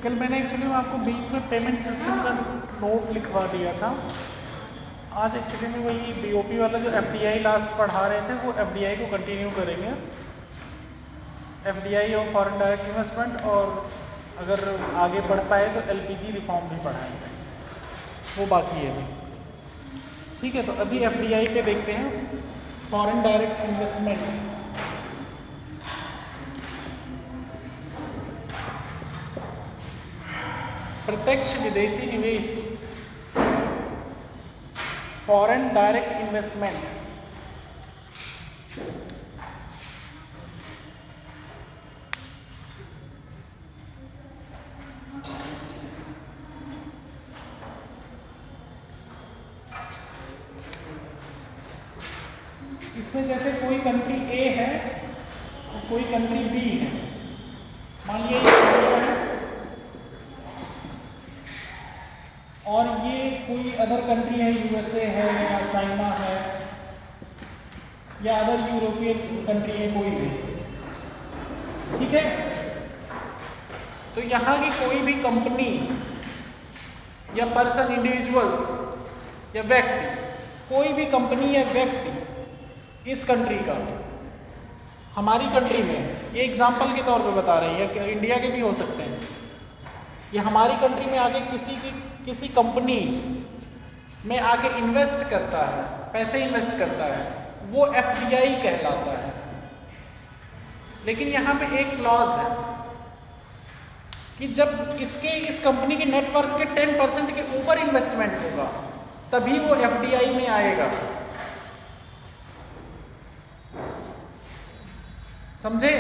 कल मैंने एक्चुअली में आपको बीच में पेमेंट सिस्टम का नोट लिखवा दिया था। आज एक्चुअली में वही बीओपी वाला जो एफडीआई लास्ट पढ़ा रहे थे वो एफडीआई को कंटिन्यू करेंगे। एफडीआई और फॉरेन डायरेक्ट इन्वेस्टमेंट, और अगर आगे बढ़ पाए तो एलपीजी रिफॉर्म भी पढ़ाएंगे, वो बाकी है अभी। ठीक है, तो अभी एफडीआई पे देखते हैं, फॉरेन डायरेक्ट इन्वेस्टमेंट। प्रत्यक्ष विदेशी निवेश, फॉरेन डायरेक्ट इन्वेस्टमेंट। इसमें जैसे कोई कंट्री ए है और कोई कंट्री बी है, मान लिया ये इंडिया है और ये कोई अदर कंट्री है, यूएसए है या चाइना है या अदर यूरोपियन कंट्री है कोई भी। ठीक है, तो यहाँ की कोई भी कंपनी या पर्सन, इंडिविजुअल्स या व्यक्ति, कोई भी कंपनी या व्यक्ति इस कंट्री का हमारी कंट्री में, ये एग्जाम्पल के तौर पे बता रही है कि इंडिया के भी हो सकते हैं, ये हमारी कंट्री में आके किसी कंपनी में आके इन्वेस्ट करता है, पैसे इन्वेस्ट करता है, वो एफडीआई कहलाता है। लेकिन यहाँ पे एक क्लॉज है कि जब इस कंपनी के नेटवर्क के 10% के ऊपर इन्वेस्टमेंट होगा तभी वो एफडीआई में आएगा। समझे?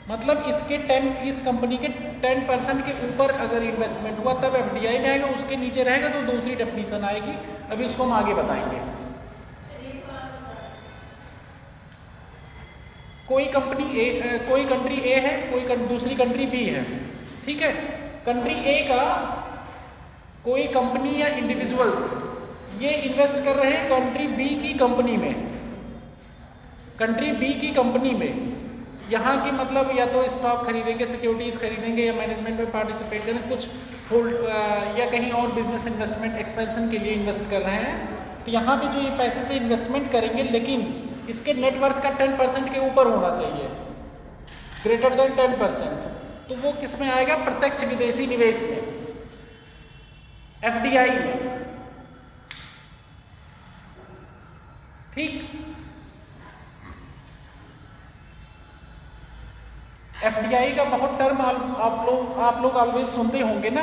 मतलब इस कंपनी के 10% के ऊपर अगर इन्वेस्टमेंट हुआ तब एफडीआई में आएगा, उसके नीचे रहेगा तो दूसरी डेफिनेशन आएगी, अभी उसको हम आगे बताएंगे। कोई कंट्री ए है, कोई दूसरी कंट्री बी है। ठीक है, कंट्री ए का कोई कंपनी या इंडिविजुअल्स ये इन्वेस्ट कर रहे हैं कंट्री बी की कंपनी में, कंट्री बी की कंपनी में। यहाँ की मतलब या तो स्टॉक खरीदेंगे, सिक्योरिटीज़ खरीदेंगे या मैनेजमेंट में पार्टिसिपेट करें, कुछ होल्ड या कहीं और बिजनेस इन्वेस्टमेंट एक्सपेंशन के लिए इन्वेस्ट कर रहे हैं। तो यहाँ पे जो ये पैसे से इन्वेस्टमेंट करेंगे, लेकिन इसके नेटवर्थ का 10% के ऊपर होना चाहिए, ग्रेटर देन 10%, तो वो किस में आएगा? प्रत्यक्ष विदेशी निवेश में, एफडीआई में। ठीक, एफडीआई का बहुत टर्म आप लोग ऑलवेज सुनते होंगे ना,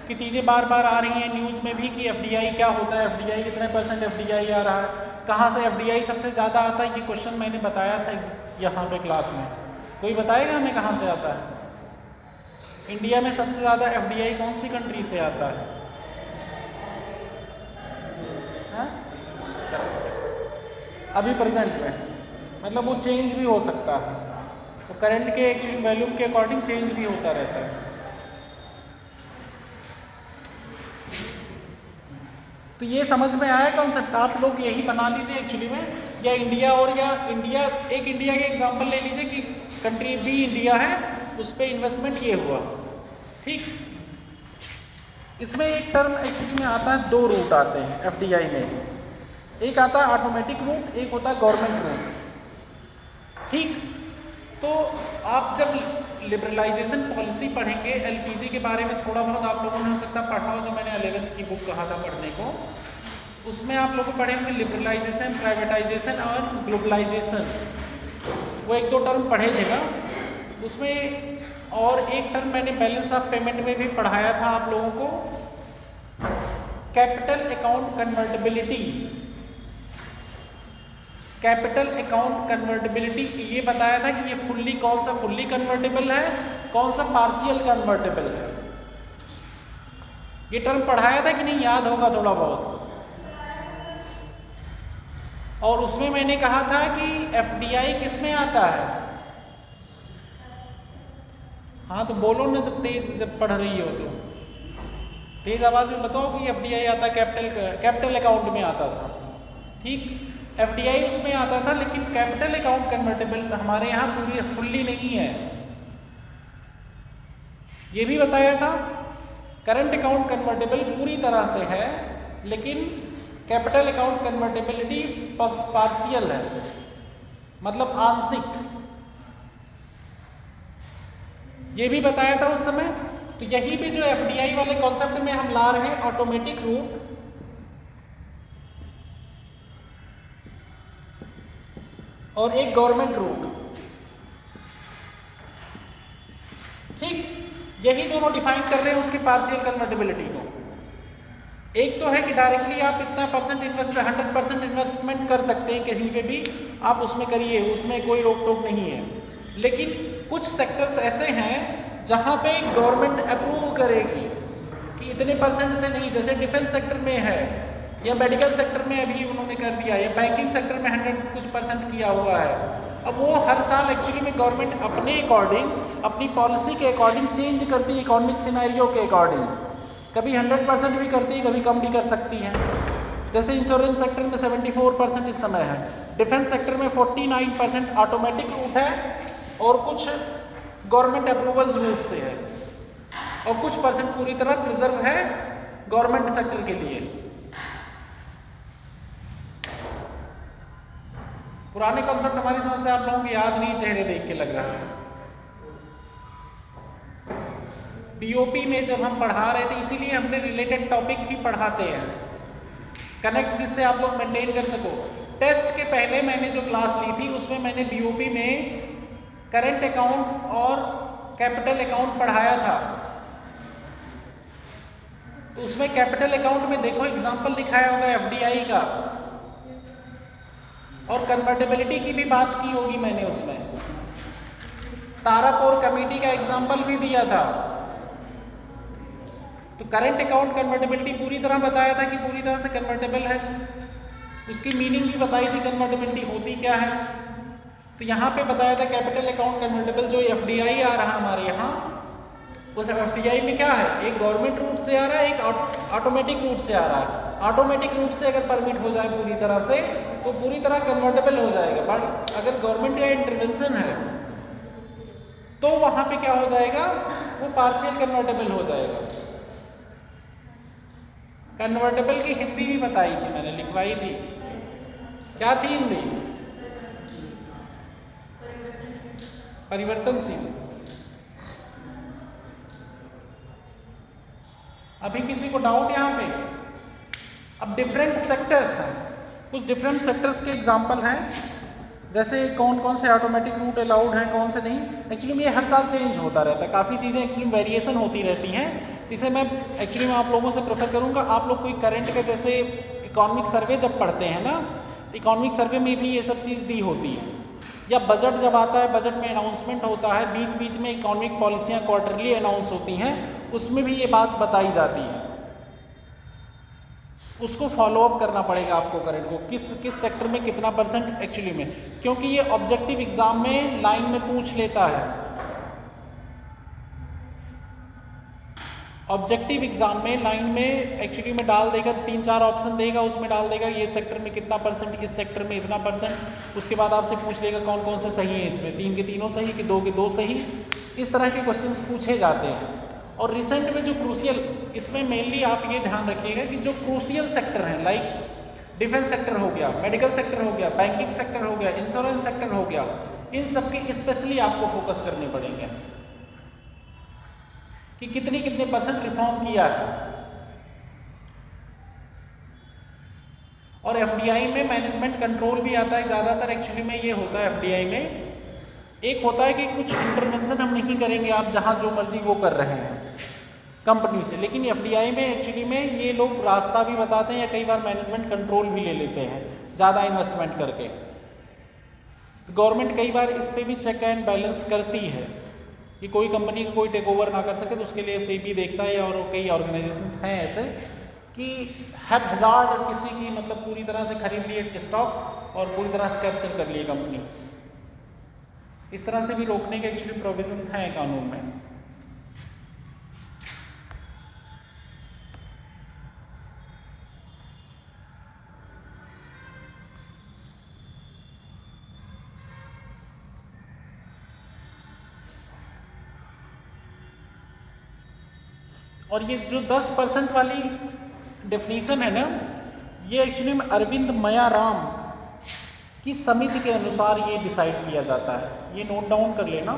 कि चीज़ें बार बार आ रही हैं न्यूज़ में भी कि एफडीआई क्या होता है, एफडीआई कितने % एफडीआई आ रहा है, कहाँ से एफडीआई सबसे ज़्यादा आता है। ये क्वेश्चन मैंने बताया था यहाँ पे क्लास में, कोई बताएगा हमें कहाँ से आता है? इंडिया में सबसे ज़्यादा एफडीआई कौन सी कंट्री से आता है? अभी प्रेजेंट में, मतलब वो चेंज भी हो सकता है, तो करंट के एक्चुअली वॉल्यूम के अकॉर्डिंग चेंज भी होता रहता है। तो ये समझ में आया कॉन्सेप्ट? आप लोग यही बना लीजिए एक्चुअली में, या इंडिया एक इंडिया के एग्जांपल ले लीजिए कि कंट्री बी इंडिया है, उस पर इन्वेस्टमेंट ये हुआ। ठीक, इसमें एक टर्म एक्चुअली में आता है, 2 रूट आते हैं एफडीआई में, एक आता है ऑटोमेटिक रूट, एक होता है गवर्नमेंट रूट। ठीक, तो आप जब लिबरलाइजेशन पॉलिसी पढ़ेंगे, एलपीजी के बारे में थोड़ा बहुत आप लोगों ने हो सकता पढ़ा हो, जो मैंने 11th की बुक कहा था पढ़ने को, उसमें आप लोग पढ़े होंगे लिबरलाइजेशन, प्राइवेटाइजेशन और ग्लोबलाइजेशन, वो 1-2 टर्म पढ़े थे ना उसमें। और एक टर्म मैंने बैलेंस ऑफ पेमेंट में भी पढ़ाया था आप लोगों को, capital account convertibility. Capital account convertibility ये बताया था कि ये कौन सा फुल्ली कन्वर्टेबल है, कौन सा पार्शियल कन्वर्टेबल है। ये टर्म पढ़ाया था कि नहीं, याद होगा थोड़ा बहुत। और उसमें मैंने कहा था कि एफडीआई किस में आता है? हाँ तो बोलो ना, जब पढ़ रही हो तो तेज आवाज में बताओ कि एफडीआई आता कैपिटल अकाउंट में आता था। ठीक, एफडीआई उसमें आता था, लेकिन कैपिटल अकाउंट कन्वर्टेबल हमारे यहाँ फुल्ली नहीं है। ये भी बताया था करंट अकाउंट कन्वर्टेबल पूरी तरह से है, लेकिन कैपिटल अकाउंट कन्वर्टेबिलिटी पार्शियल है, मतलब आंशिक। ये भी बताया था उस समय। तो यही भी जो एफडीआई वाले कॉन्सेप्ट में हम ला रहे हैं ऑटोमेटिक रूट, और एक गवर्नमेंट रूट, ठीक, यही दोनों डिफाइन कर रहे हैं उसकी पार्शियल कन्वर्टिबिलिटी को। एक तो है कि डायरेक्टली आप इतना परसेंट इन्वेस्ट 100% इन्वेस्टमेंट कर सकते हैं कहीं पे भी, आप उसमें करिए, उसमें कोई रोक टोक नहीं है। लेकिन कुछ सेक्टर्स ऐसे हैं जहां पे गवर्नमेंट अप्रूव करेगी कि इतने परसेंट से नहीं, जैसे डिफेंस सेक्टर में है, या मेडिकल सेक्टर में अभी उन्होंने कर दिया, या बैंकिंग सेक्टर में 100% किया हुआ है। अब वो हर साल एक्चुअली में गवर्नमेंट अपने अकॉर्डिंग, अपनी पॉलिसी के अकॉर्डिंग चेंज करती है, इकोनॉमिक सिनेरियो के अकॉर्डिंग। कभी 100% भी करती है, कभी कम भी कर सकती है। जैसे इंश्योरेंस सेक्टर में 74% इस समय है, डिफेंस सेक्टर में 49% ऑटोमेटिक रूट है, और कुछ गवर्नमेंट अप्रूवल्स रूट से है, और कुछ परसेंट पूरी तरह प्रिजर्व है गवर्नमेंट सेक्टर के लिए। पुराने कॉन्सेप्ट हमारी समझ से आप लोगों को याद नहीं, चेहरे देख के लग रहा है। बीओपी में जब हम पढ़ा रहे थे, इसीलिए हमने रिलेटेड टॉपिक ही पढ़ाते हैं, कनेक्ट, जिससे आप लोग मेंटेन कर सको। टेस्ट के पहले मैंने जो क्लास ली थी उसमें मैंने बीओपी में करंट अकाउंट और कैपिटल अकाउंट पढ़ाया था। तो उसमें कैपिटल अकाउंट में देखो एग्जांपल लिखाया होगा एफडीआई का, और कन्वर्टेबिलिटी की भी बात की होगी मैंने उसमें। तारापुर कमेटी का एग्जांपल भी दिया था। तो करंट अकाउंट कन्वर्टेबिलिटी पूरी तरह बताया था कि पूरी तरह से कन्वर्टेबल है, उसकी मीनिंग भी बताई थी कन्वर्टेबिलिटी होती क्या है। तो यहाँ पे बताया था कैपिटल अकाउंट कन्वर्टेबल जो एफडीआई आ रहा हमारे यहाँ, उस एफडीआई में क्या है, एक गवर्नमेंट रूट से आ रहा है, एक ऑटोमेटिक रूट से आ रहा है। ऑटोमेटिक रूट से अगर परमिट हो जाए पूरी तरह से तो पूरी तरह कन्वर्टेबल हो जाएगा, बट अगर गवर्नमेंट या इंटरवेंशन है तो वहां पे क्या हो जाएगा, वो पार्शियल कन्वर्टेबल हो जाएगा। कन्वर्टेबल की हिंदी भी बताई थी मैंने, लिखवाई थी, क्या थी हिंदी? परिवर्तनशील। अभी किसी को डाउट यहाँ पे? अब डिफरेंट सेक्टर्स हैं, कुछ डिफरेंट सेक्टर्स के एग्जांपल हैं, जैसे कौन कौन से ऑटोमेटिक रूट अलाउड हैं, कौन से नहीं। एक्चुअली में ये हर साल चेंज होता रहता है, काफ़ी चीज़ें एक्चुअली वेरिएशन होती रहती हैं। इसे मैं एक्चुअली में आप लोगों से प्रेफर करूँगा, आप लोग कोई करंट का जैसे इकोनॉमिक सर्वे जब पढ़ते हैं ना, इकोनॉमिक सर्वे में भी ये सब चीज़ दी होती है, या बजट जब आता है, बजट में अनाउंसमेंट होता है, बीच बीच में इकोनॉमिक पॉलिसियाँ क्वार्टरली अनाउंस होती हैं, उसमें भी ये बात बताई जाती है। उसको फॉलो अप करना पड़ेगा आपको करंट को, किस सेक्टर में कितना परसेंट एक्चुअली में, क्योंकि ये ऑब्जेक्टिव एग्जाम में लाइन में पूछ लेता है। ऑब्जेक्टिव एग्जाम में लाइन में एक्चुअली में डाल देगा, 3-4 ऑप्शन देगा, उसमें डाल देगा ये सेक्टर में कितना परसेंट, इस सेक्टर में इतना परसेंट। उसके बाद आपसे पूछ लेगा कौन कौन से सही है इसमें, 3 के 3 सही कि 2 के 2 सही। इस तरह के क्वेश्चंस पूछे जाते हैं। और रिसेंट में जो क्रूशियल, इसमें मेनली आप ये ध्यान रखिएगा कि जो क्रूशियल सेक्टर हैं, लाइक डिफेंस सेक्टर हो गया, मेडिकल सेक्टर हो गया, बैंकिंग सेक्टर हो गया, इंश्योरेंस सेक्टर हो गया, इन सब के स्पेशली आपको फोकस करने पड़ेंगे कि कितने परसेंट रिफॉर्म किया है। और एफडीआई में मैनेजमेंट कंट्रोल भी आता है, ज़्यादातर एक्चुअली में ये होता है एफडीआई में। एक होता है कि कुछ इंटरवेंशन हम नहीं करेंगे, आप जहाँ जो मर्जी वो कर रहे हैं कंपनी से, लेकिन एफडीआई में एक्चुअली में ये लोग रास्ता भी बताते हैं, या कई बार मैनेजमेंट कंट्रोल भी ले लेते हैं ज़्यादा इन्वेस्टमेंट करके। गवर्नमेंट कई बार इस पर भी चेक एंड बैलेंस करती है कि कोई कंपनी का कोई टेक ओवर ना कर सके, तो उसके लिए सेबी देखता है, और कई ऑर्गेनाइजेशंस हैं ऐसे कि हैज़ार्ड किसी की मतलब पूरी तरह से खरीद लिए स्टॉक और पूरी तरह से कैप्चर कर लिए कंपनी। इस तरह से भी रोकने के एक्चुअली प्रोविजंस हैं कानून में। और ये जो 10% वाली डेफिनेशन है ना, ये एक्चुअली में अरविंद मयाराम की समिति के अनुसार ये डिसाइड किया जाता है। ये नोट डाउन कर लेना,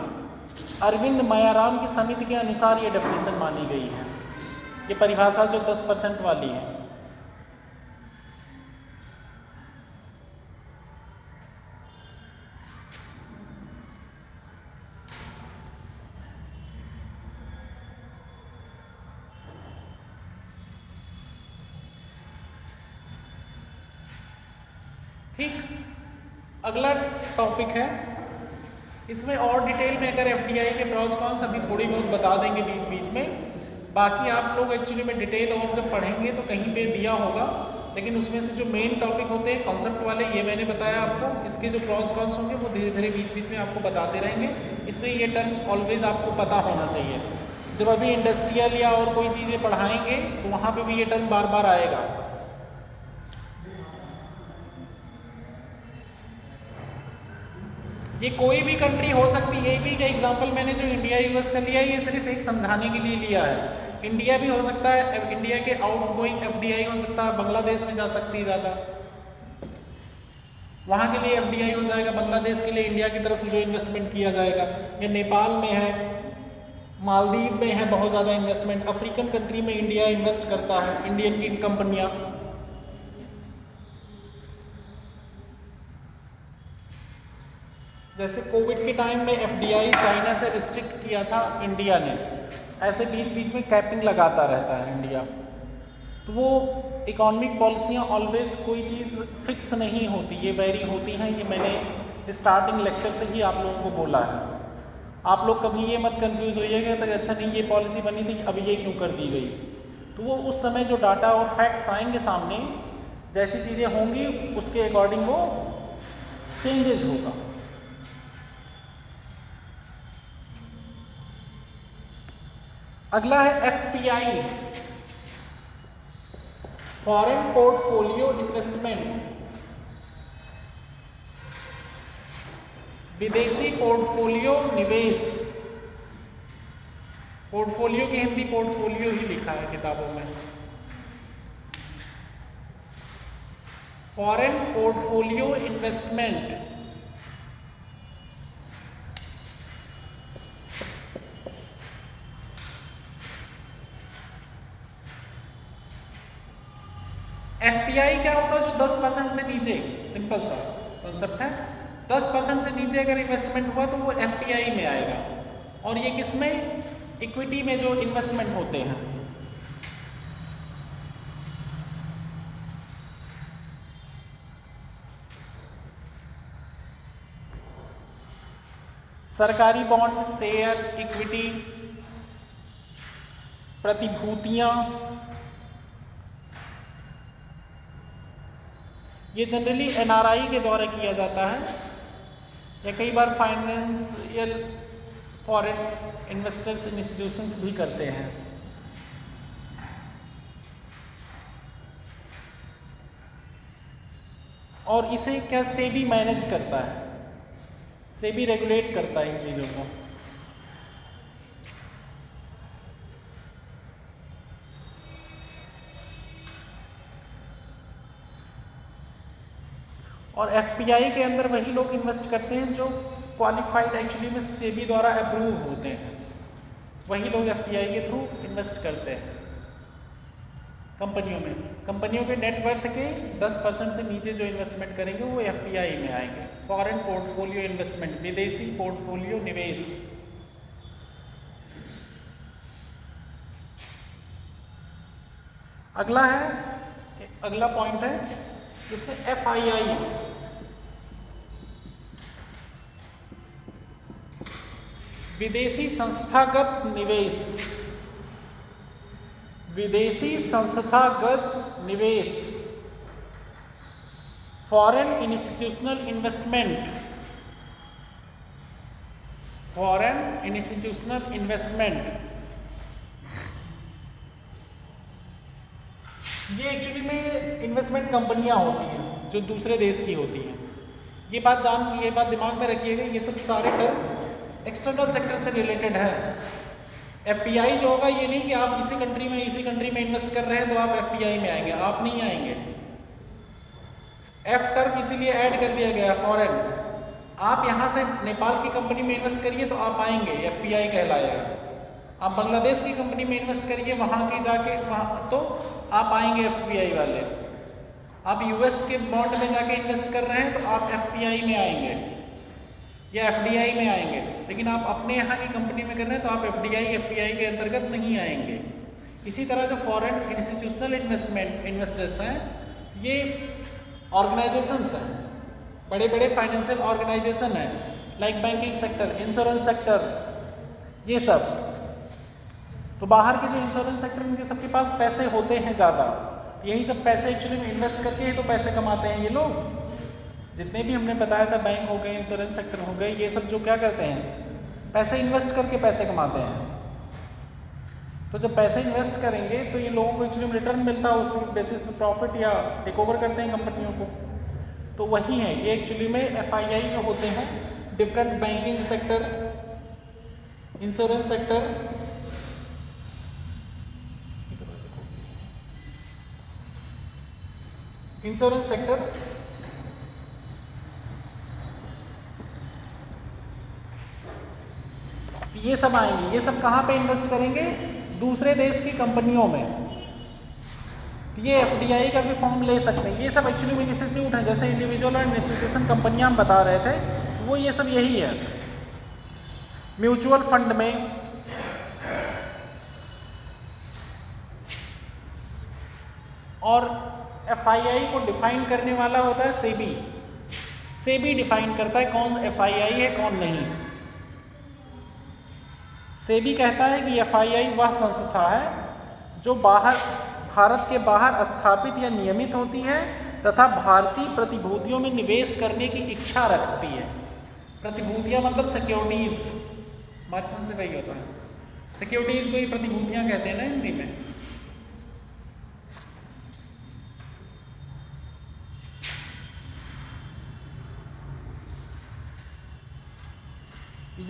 अरविंद मयाराम की समिति के अनुसार ये डेफिनेशन मानी गई है, ये परिभाषा जो 10% वाली है। ठीक, अगला टॉपिक है, इसमें और डिटेल में अगर एफडीआई के प्रॉस कॉन्स अभी थोड़ी बहुत बता देंगे बीच बीच में, बाकी आप लोग एक्चुअली में डिटेल और जब पढ़ेंगे तो कहीं पे दिया होगा, लेकिन उसमें से जो मेन टॉपिक होते हैं कॉन्सेप्ट वाले ये मैंने बताया आपको, इसके जो प्रॉस कॉन्स होंगे वो धीरे धीरे बीच बीच में आपको बताते रहेंगे। इसलिए ये टर्म ऑलवेज आपको पता होना चाहिए। जब अभी इंडस्ट्रियल या और कोई चीज़ें पढ़ाएंगे तो वहाँ पर भी ये टर्म बार बार आएगा। ये कोई भी कंट्री हो सकती है, एक ही का एग्जांपल मैंने जो इंडिया यूएस का लिया है ये सिर्फ एक समझाने के लिए लिया है। इंडिया भी हो सकता है, इंडिया के आउटगोइंग एफडीआई हो सकता है, बांग्लादेश में जा सकती है ज़्यादा, वहाँ के लिए एफडीआई हो जाएगा, बांग्लादेश के लिए इंडिया की तरफ से जो इन्वेस्टमेंट किया जाएगा, या नेपाल में है, मालदीव में है बहुत ज़्यादा इन्वेस्टमेंट, अफ्रीकन कंट्री में इंडिया इन्वेस्ट करता है, इंडियन की कंपनियाँ। जैसे कोविड के टाइम में एफडीआई चाइना से रिस्ट्रिक्ट किया था इंडिया ने, ऐसे बीच बीच में कैपिंग लगाता रहता है इंडिया। तो वो इकोनॉमिक पॉलिसियाँ ऑलवेज कोई चीज़ फिक्स नहीं होती, ये वेरी होती हैं, ये मैंने स्टार्टिंग लेक्चर से ही आप लोगों को बोला है। आप लोग कभी ये मत कंफ्यूज होइएगा तो अच्छा नहीं ये पॉलिसी बनी थी अब ये क्यों कर दी गई। तो वो उस समय जो डाटा और फैक्ट्स आएंगे सामने, जैसी चीज़ें होंगी उसके अकॉर्डिंग वो चेंजेज होगा। अगला है एफपीआई, फॉरेन पोर्टफोलियो इन्वेस्टमेंट, विदेशी पोर्टफोलियो निवेश। पोर्टफोलियो की हिंदी पोर्टफोलियो ही लिखा है किताबों में। फॉरेन पोर्टफोलियो इन्वेस्टमेंट, एफपीआई क्या होता है, जो 10% से नीचे, सिंपल सा कॉन्सेप्ट है, 10% से नीचे अगर इन्वेस्टमेंट हुआ तो वो एफपीआई में आएगा। और ये किसमें, इक्विटी में जो इन्वेस्टमेंट होते हैं। सरकारी बॉन्ड, शेयर, इक्विटी, प्रतिभूतियां, ये जनरली एनआरआई के द्वारा किया जाता है, या कई बार फाइनेंशियल फॉरेन इन्वेस्टर्स इंस्टीट्यूशंस भी करते हैं। और इसे क्या सेबी मैनेज करता है, सेबी रेगुलेट करता है इन चीज़ों को। और एफपीआई के अंदर वही लोग इन्वेस्ट करते हैं जो क्वालिफाइड एक्चुअली में सेबी द्वारा अप्रूव होते हैं, वही लोग एफपीआई के थ्रू इन्वेस्ट करते हैं कंपनियों में। कंपनियों के नेटवर्थ के 10% से नीचे जो इन्वेस्टमेंट करेंगे वो एफपीआई में आएंगे। फॉरेन पोर्टफोलियो इन्वेस्टमेंट, विदेशी पोर्टफोलियो निवेश। अगला है, अगला पॉइंट है जिसमें एफआईआई, विदेशी संस्थागत निवेश, विदेशी संस्थागत निवेश, foreign institutional investment, foreign institutional investment. ये एक्चुअली में इन्वेस्टमेंट कंपनियां होती हैं जो दूसरे देश की होती हैं। ये बात दिमाग में रखिएगा, ये सब सारे टर्म एक्सटर्नल सेक्टर से रिलेटेड है। एफपीआई जो होगा ये नहीं कि आप इसी कंट्री में इन्वेस्ट कर रहे हैं तो आप एफपीआई में आएंगे, आप नहीं आएंगे। एफ टर्म इसीलिए ऐड कर दिया गया फॉरेन। आप यहाँ से नेपाल की कंपनी में इन्वेस्ट करिए तो आप आएंगे, एफपीआई कहलाएगा। आप बांग्लादेश की कंपनी में इन्वेस्ट करिए वहाँ की जाके वहाँ तो आप आएंगे एफपीआई वाले। आप यूएस के बॉन्ड में जाके इन्वेस्ट कर रहे हैं तो आप एफपीआई में आएंगे या एफडीआई में आएंगे। लेकिन आप अपने यहाँ की कंपनी में कर रहे हैं तो आप एफपीआई के अंतर्गत नहीं आएंगे। इसी तरह जो फॉरेन इंस्टीट्यूशनल इन्वेस्टर्स हैं, ये ऑर्गेनाइजेशंस हैं, बड़े बड़े फाइनेंशियल ऑर्गेनाइजेशन हैं, like banking sector, insurance sector, ये सब। तो बाहर के जो इंश्योरेंस सेक्टर, इनके सबके पास पैसे होते हैं ज़्यादा, यही सब पैसे एक्चुअली में इन्वेस्ट करके ही तो पैसे कमाते हैं ये लोग। जितने भी हमने बताया था, बैंक हो गए, इंश्योरेंस सेक्टर हो गए, ये सब जो क्या करते हैं, पैसे इन्वेस्ट करके पैसे कमाते हैं। तो जब पैसे इन्वेस्ट करेंगे तो ये लोगों को एक्चुअली रिटर्न मिलता है, उस बेसिस पे प्रॉफिट या टेक ओवर करते हैं कंपनियों को। तो वही है ये एक्चुअली में एफआईआई जो होते हैं, different banking sector, insurance sector, insurance sector, ये सब आएंगे। ये सब कहाँ पे इन्वेस्ट करेंगे? दूसरे देश की कंपनियों में। ये एफडीआई का भी फॉर्म ले सकते हैं। ये सब एक्चुअली में इंस्टीट्यूट हैं, जैसे इंडिविजुअल और इंस्टीट्यूशन कंपनियां हम बता रहे थे, वो ये सब यही है। म्यूचुअल फंड में, और एफआईआई को डिफाइन करने वाला होता है सेबी। सेबी डिफाइन करता है कौन एफआईआई है कौन नहीं। सेबी कहता है कि एफआईआई वह संस्था है जो भारत के बाहर स्थापित या नियमित होती है तथा भारतीय प्रतिभूतियों में निवेश करने की इच्छा रखती है। प्रतिभूतियां मतलब सिक्योरिटीज, हमारे समझ से वही होता है, सिक्योरिटीज को ही प्रतिभूतियां कहते हैं ना हिंदी में।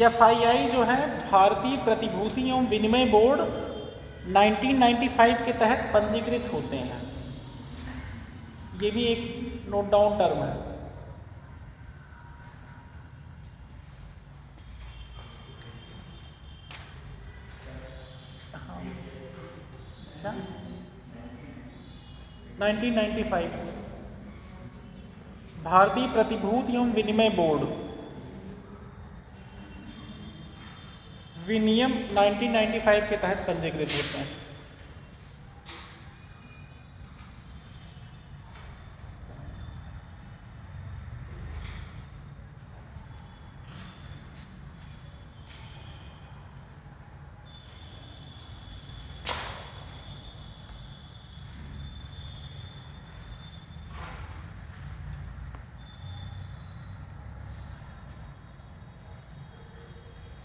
एफआईआई जो है भारतीय प्रतिभूति एवं विनिमय बोर्ड 1995 के तहत पंजीकृत होते हैं। ये भी एक नोट डाउन टर्म है। क्या 1995 भारतीय प्रतिभूति एवं विनिमय बोर्ड विनियम 1995 के तहत पंजीकृत होते हैं।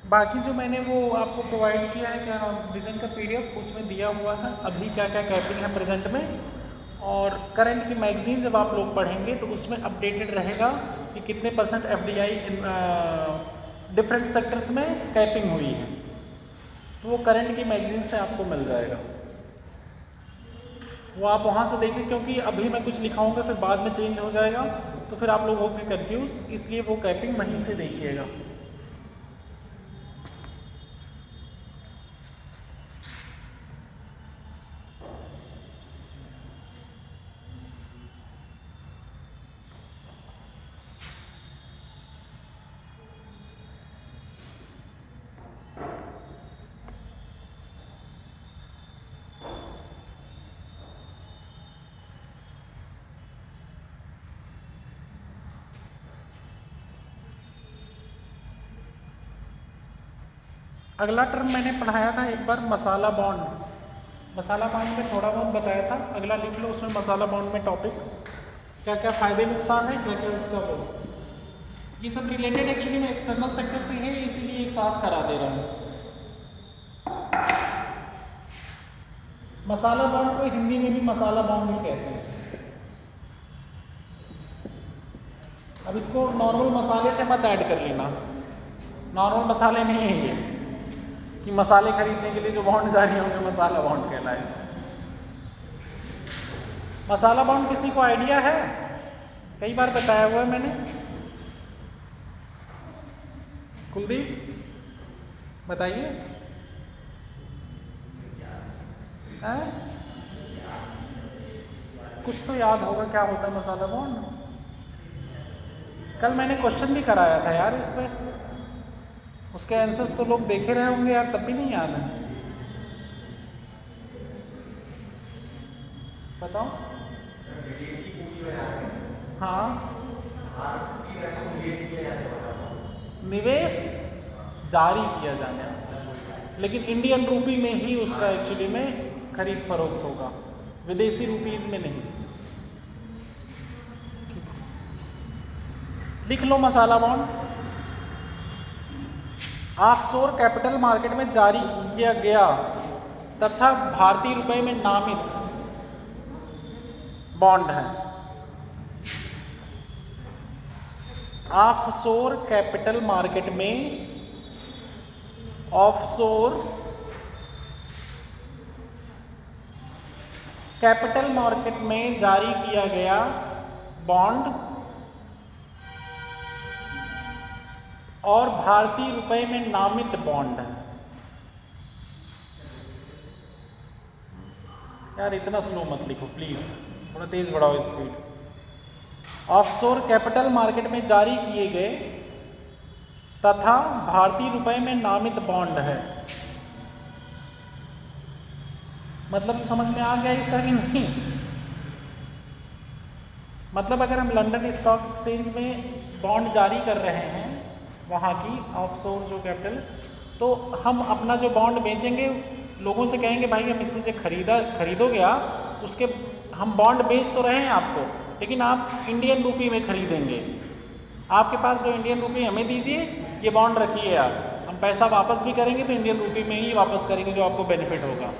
बाकी जो मैंने वो आपको प्रोवाइड किया है क्या विजन का पीडीएफ, उसमें दिया हुआ है अभी क्या क्या कैपिंग है प्रेजेंट में, और करंट की मैगजीन जब आप लोग पढ़ेंगे तो उसमें अपडेटेड रहेगा कि कितने % एफडीआई डिफरेंट सेक्टर्स में कैपिंग हुई है। तो वो करंट की मैगजीन से आपको मिल जाएगा, वो आप वहाँ से देखिए, क्योंकि अभी मैं कुछ लिखाऊंगा फिर बाद में चेंज हो जाएगा तो फिर आप लोग होंगे कंफ्यूज, इसलिए वो कैपिंग वहीं से देखिएगा। अगला टर्म मैंने पढ़ाया था एक बार, मसाला बॉन्ड। मसाला बॉन्ड में थोड़ा बहुत बताया था, अगला लिख लो उसमें मसाला बॉन्ड में टॉपिक क्या क्या फ़ायदे नुकसान है, क्या क्या उसका वो, ये सब रिलेटेड एक्चुअली में एक्सटर्नल सेक्टर से है, इसीलिए एक साथ करा दे रहा हूँ। मसाला बॉन्ड को हिंदी में भी मसाला बॉन्ड ही कहते हैं। अब इसको नॉर्मल मसाले से मत ऐड कर लेना, नॉर्मल मसाले नहीं है ये, कि मसाले खरीदने के लिए जो बॉन्ड जारी होंगे मसाला बॉन्ड कहलाएगा। मसाला बॉन्ड किसी को आइडिया है? कई बार बताया हुआ है मैंने। कुलदीप बताइए। कुछ तो याद होगा क्या होता है मसाला बॉन्ड। कल मैंने क्वेश्चन भी कराया था यार इस पे, उसके आंसर्स तो लोग देखे रहे होंगे यार, तब भी नहीं याद है। बताओ। हाँ, निवेश जारी किया जाने, लेकिन इंडियन रूपी में ही उसका एक्चुअली में खरीद फरोख्त होगा, विदेशी रुपीज में नहीं। लिख लो मसाला बॉन्ड। ऑफशोर कैपिटल मार्केट में जारी किया गया तथा भारतीय रुपए में नामित बॉन्ड है। ऑफशोर कैपिटल मार्केट में, ऑफशोर कैपिटल मार्केट में जारी किया गया बॉन्ड और भारतीय रुपए में नामित बॉन्ड है। यार इतना स्लो मत लिखो प्लीज, थोड़ा तेज बढ़ाओ स्पीड। ऑफशोर कैपिटल मार्केट में जारी किए गए तथा भारतीय रुपए में नामित बॉन्ड है। मतलब समझ में आ गया इसका कि नहीं? मतलब अगर हम लंदन स्टॉक एक्सचेंज में बॉन्ड जारी कर रहे हैं, वहाँ की ऑफशोर जो कैपिटल, तो हम अपना जो बॉन्ड बेचेंगे लोगों से कहेंगे भाई हम इससे खरीदोगे आप, उसके हम बॉन्ड बेच तो रहे हैं आपको, लेकिन आप इंडियन रूपी में खरीदेंगे। आपके पास जो इंडियन रूपी हमें दीजिए, ये बॉन्ड रखिए आप, हम पैसा वापस भी करेंगे तो इंडियन रूपी में ही वापस करेंगे, जो आपको बेनिफिट होगा।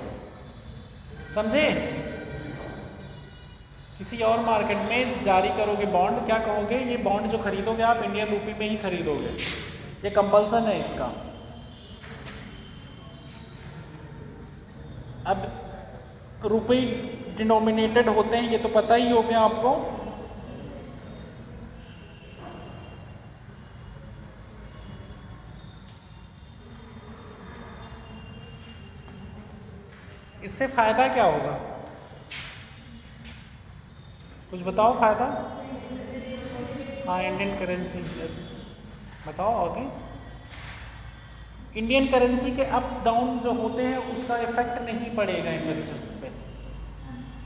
समझे? किसी और मार्केट में जारी करोगे बॉन्ड, क्या कहोगे? ये बॉन्ड जो खरीदोगे आप इंडियन रूपी में ही खरीदोगे, ये कंपल्सन है इसका। अब रुपये डिनोमिनेटेड होते हैं, ये तो पता ही हो गया आपको। इससे फायदा क्या होगा? कुछ बताओ फायदा। हाँ, इंडियन करेंसी, यस, बताओ आगे। इंडियन करेंसी के अप्स डाउन जो होते हैं उसका इफेक्ट नहीं पड़ेगा इन्वेस्टर्स पे,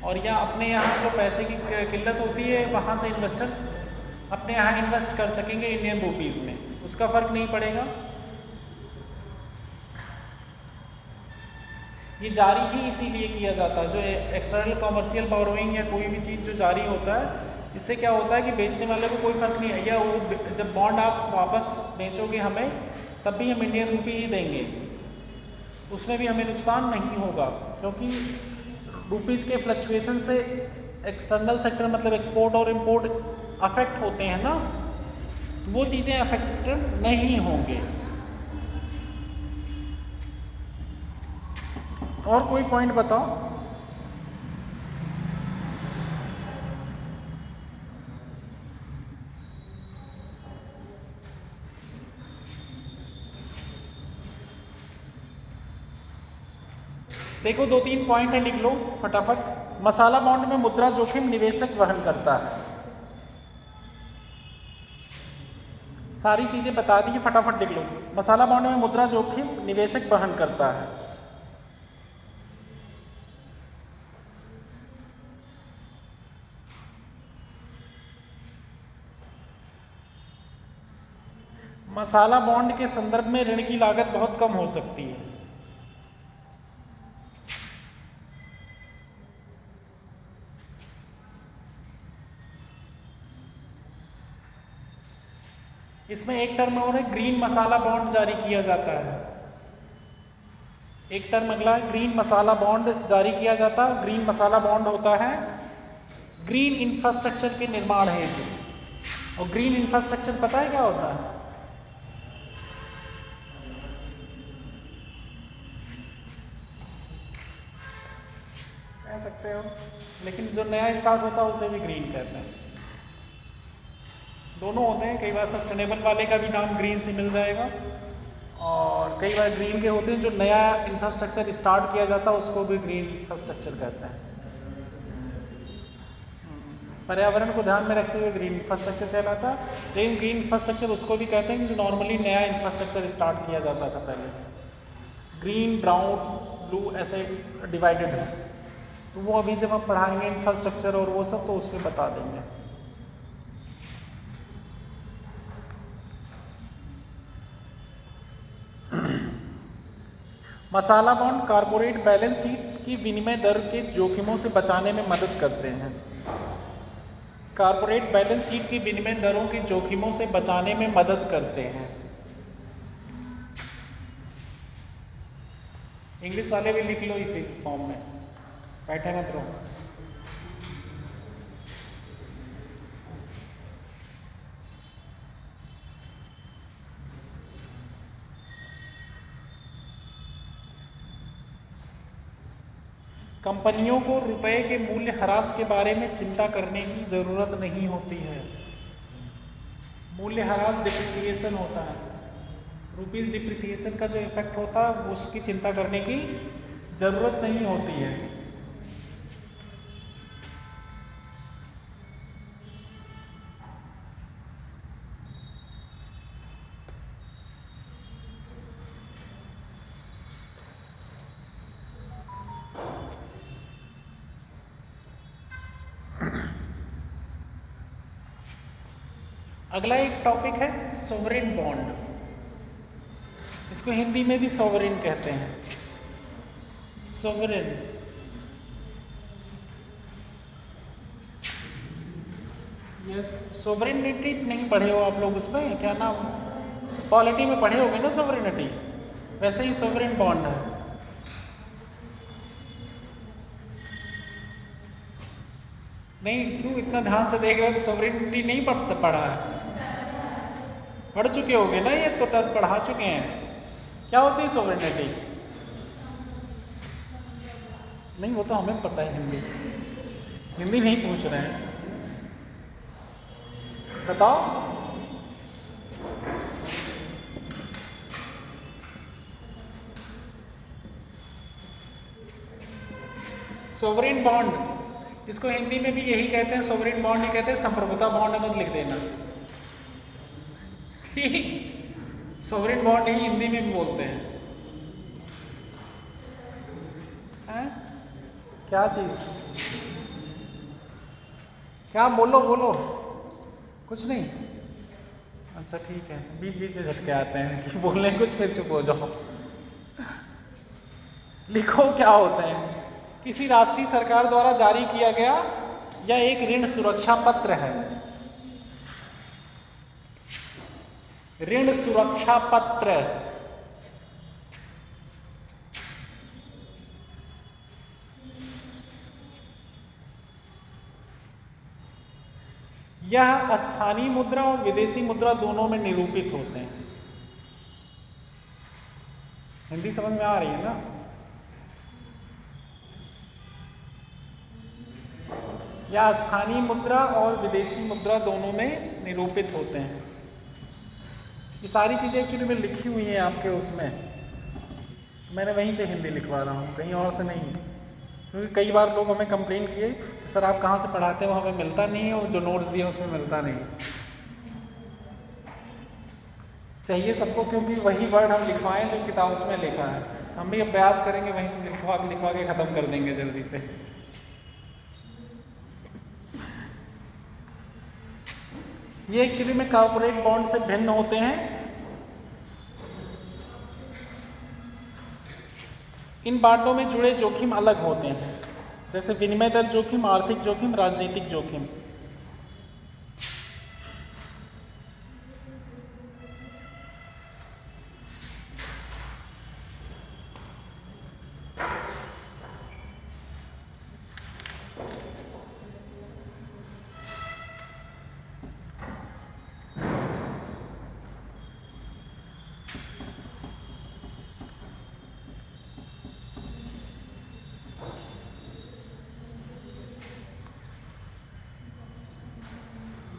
और या अपने यहाँ जो पैसे की किल्लत होती है वहाँ से इन्वेस्टर्स अपने यहाँ इन्वेस्ट कर सकेंगे इंडियन रुपीज़ में, उसका फ़र्क नहीं पड़ेगा। ये जारी ही इसीलिए किया जाता है, जो एक्सटर्नल कॉमर्शियल बोरोइंग या कोई भी चीज़ जो जारी होता है, इससे क्या होता है कि बेचने वाले को कोई फ़र्क नहीं है, या वो जब बॉन्ड आप वापस बेचोगे हमें, तब भी हम इंडियन रूपी ही देंगे, उसमें भी हमें नुकसान नहीं होगा, क्योंकि रुपीज़ के फ्लक्चुएशन से एक्सटर्नल सेक्टर मतलब एक्सपोर्ट और इंपोर्ट अफेक्ट होते हैं ना, वो चीज़ें अफेक्टेड नहीं होंगे। और कोई पॉइंट बताओ। देखो 2-3 पॉइंट है, लिख लो फटाफट। मसाला बॉन्ड में मुद्रा जोखिम निवेशक वहन करता है। सारी चीजें बता दी, फटाफट लिख लो। मसाला बॉन्ड में मुद्रा जोखिम निवेशक वहन करता है। मसाला बॉन्ड के संदर्भ में ऋण की लागत बहुत कम हो सकती है। इसमें एक टर्म और है, ग्रीन मसाला बॉन्ड जारी किया जाता है। एक टर्म अगला है, ग्रीन मसाला बॉन्ड जारी किया जाता है। ग्रीन मसाला बॉन्ड होता है ग्रीन इंफ्रास्ट्रक्चर के निर्माण हेतु। और ग्रीन इंफ्रास्ट्रक्चर पता है क्या होता है? लेकिन जो नया स्टार्ट होता है उसे भी ग्रीन कहते हैं। दोनों होते हैं, कई बार सस्टेनेबल वाले का भी नाम ग्रीन से मिल जाएगा, और कई बार ग्रीन के होते हैं जो नया इंफ्रास्ट्रक्चर स्टार्ट किया जाता है उसको भी ग्रीन इंफ्रास्ट्रक्चर कहते हैं। पर्यावरण को ध्यान में रखते हुए ग्रीन इंफ्रास्ट्रक्चर कहलाता है। लेकिन ग्रीन इंफ्रास्ट्रक्चर उसको भी कहते हैं कि जो नॉर्मली नया इंफ्रास्ट्रक्चर स्टार्ट किया जाता था पहले। ग्रीन, ब्राउन, ब्लू ऐसे डिवाइडेड है, तो वो अभी जब हम पढ़ाएंगे इंफ्रास्ट्रक्चर और वो सब तो उसमें बता देंगे। मसाला बॉन्ड कारपोरेट बैलेंस शीट की विनिमय दर के जोखिमों से बचाने में मदद करते हैं। कारपोरेट बैलेंस शीट की विनिमय दरों के जोखिमों से बचाने में मदद करते हैं। इंग्लिश वाले भी लिख लो इसी फॉर्म में, बैठे मत रहो। कंपनियों को रुपए के मूल्य ह्रास के बारे में चिंता करने की जरूरत नहीं होती है। मूल्य ह्रास डिप्रिसिएशन होता है, रुपीज डिप्रिसिएशन का जो इफेक्ट होता है उसकी चिंता करने की जरूरत नहीं होती है। अगला एक टॉपिक है सोवरेन बॉन्ड। इसको हिंदी में भी सोवरेन कहते हैं। सोवरेन यस, सोवरेनिटी नहीं पढ़े हो आप लोग, उसमें क्या नाम, पॉलिटी में पढ़े होगे ना सोवरेनिटी, वैसे ही सोवरेन बॉन्ड है। नहीं, क्यों इतना ध्यान से देख रहे हो? तो सोवरेनिटी नहीं पढ़ा है, पढ़ चुके होगे ना, ये तो टर्म पढ़ा चुके हैं। क्या होती है सोवरेनिटी? नहीं, वो तो हमें पता है, हिंदी नहीं पूछ रहे हैं, बताओ। सोवरेन बॉन्ड, इसको हिंदी में भी यही कहते हैं, सोवरेन बॉन्ड ही कहते हैं, संप्रभुता बॉन्ड मत लिख देना, ठीक। सोवरेन बॉन्ड ही हिंदी में भी बोलते हैं। क्या चीज, क्या बोलो बोलो, कुछ नहीं। अच्छा ठीक है, बीच बीच में झटके आते हैं कि बोलने कुछ फिर चुप हो जाओ। लिखो क्या होते हैं। किसी राष्ट्रीय सरकार द्वारा जारी किया गया या एक ऋण सुरक्षा पत्र है। ऋण सुरक्षा पत्र यह स्थानीय मुद्रा और विदेशी मुद्रा दोनों में निरूपित होते हैं। हिंदी समझ में आ रही है ना? यह स्थानीय मुद्रा और विदेशी मुद्रा दोनों में निरूपित होते हैं। ये सारी चीजें एक्चुअली में लिखी हुई हैं आपके उसमें, मैंने वहीं से हिंदी लिखवा रहा हूँ, कहीं और से नहीं। क्योंकि कई बार लोग हमें कंप्लेन किए, सर आप कहाँ से पढ़ाते हो, हमें मिलता नहीं है, और जो नोट्स दिए उसमें मिलता नहीं। चाहिए सबको, क्योंकि वही वर्ड हम लिखवाएं जो किताब उसमें लिखा है। हम भी प्रयास करेंगे वहीं से लिखवा के ख़त्म कर देंगे जल्दी से। ये एक्चुअली में कॉर्पोरेट बॉन्ड से भिन्न होते हैं। इन बांडों में जुड़े जोखिम अलग होते हैं, जैसे विनिमय दर जोखिम, आर्थिक जोखिम, राजनीतिक जोखिम।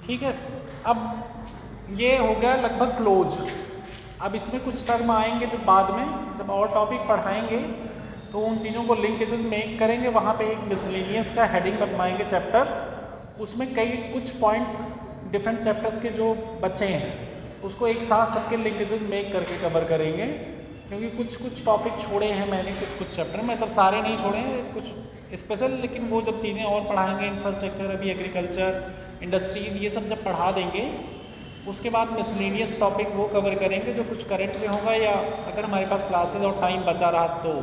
ठीक है, अब ये हो गया लगभग क्लोज। अब इसमें कुछ टर्म आएंगे जब बाद में जब और टॉपिक पढ़ाएंगे तो उन चीज़ों को लिंकेजेस मेक करेंगे। वहाँ पे एक मिसलेनियस का हेडिंग बनवाएंगे चैप्टर, उसमें कई कुछ पॉइंट्स डिफरेंट चैप्टर्स के जो बच्चे हैं उसको एक साथ सबके लिंकेजेस मेक करके कवर करेंगे, क्योंकि कुछ कुछ टॉपिक छोड़े हैं मैंने कुछ चैप्टर में, मतलब सारे नहीं छोड़े हैं, कुछ स्पेशल, लेकिन वो जब चीज़ें और पढ़ाएंगे इंफ्रास्ट्रक्चर, अभी एग्रीकल्चर, इंडस्ट्रीज़, ये सब जब पढ़ा देंगे उसके बाद मिसलेनियस टॉपिक वो कवर करेंगे जो कुछ करंट में होगा, या अगर हमारे पास क्लासेस और टाइम बचा रहा तो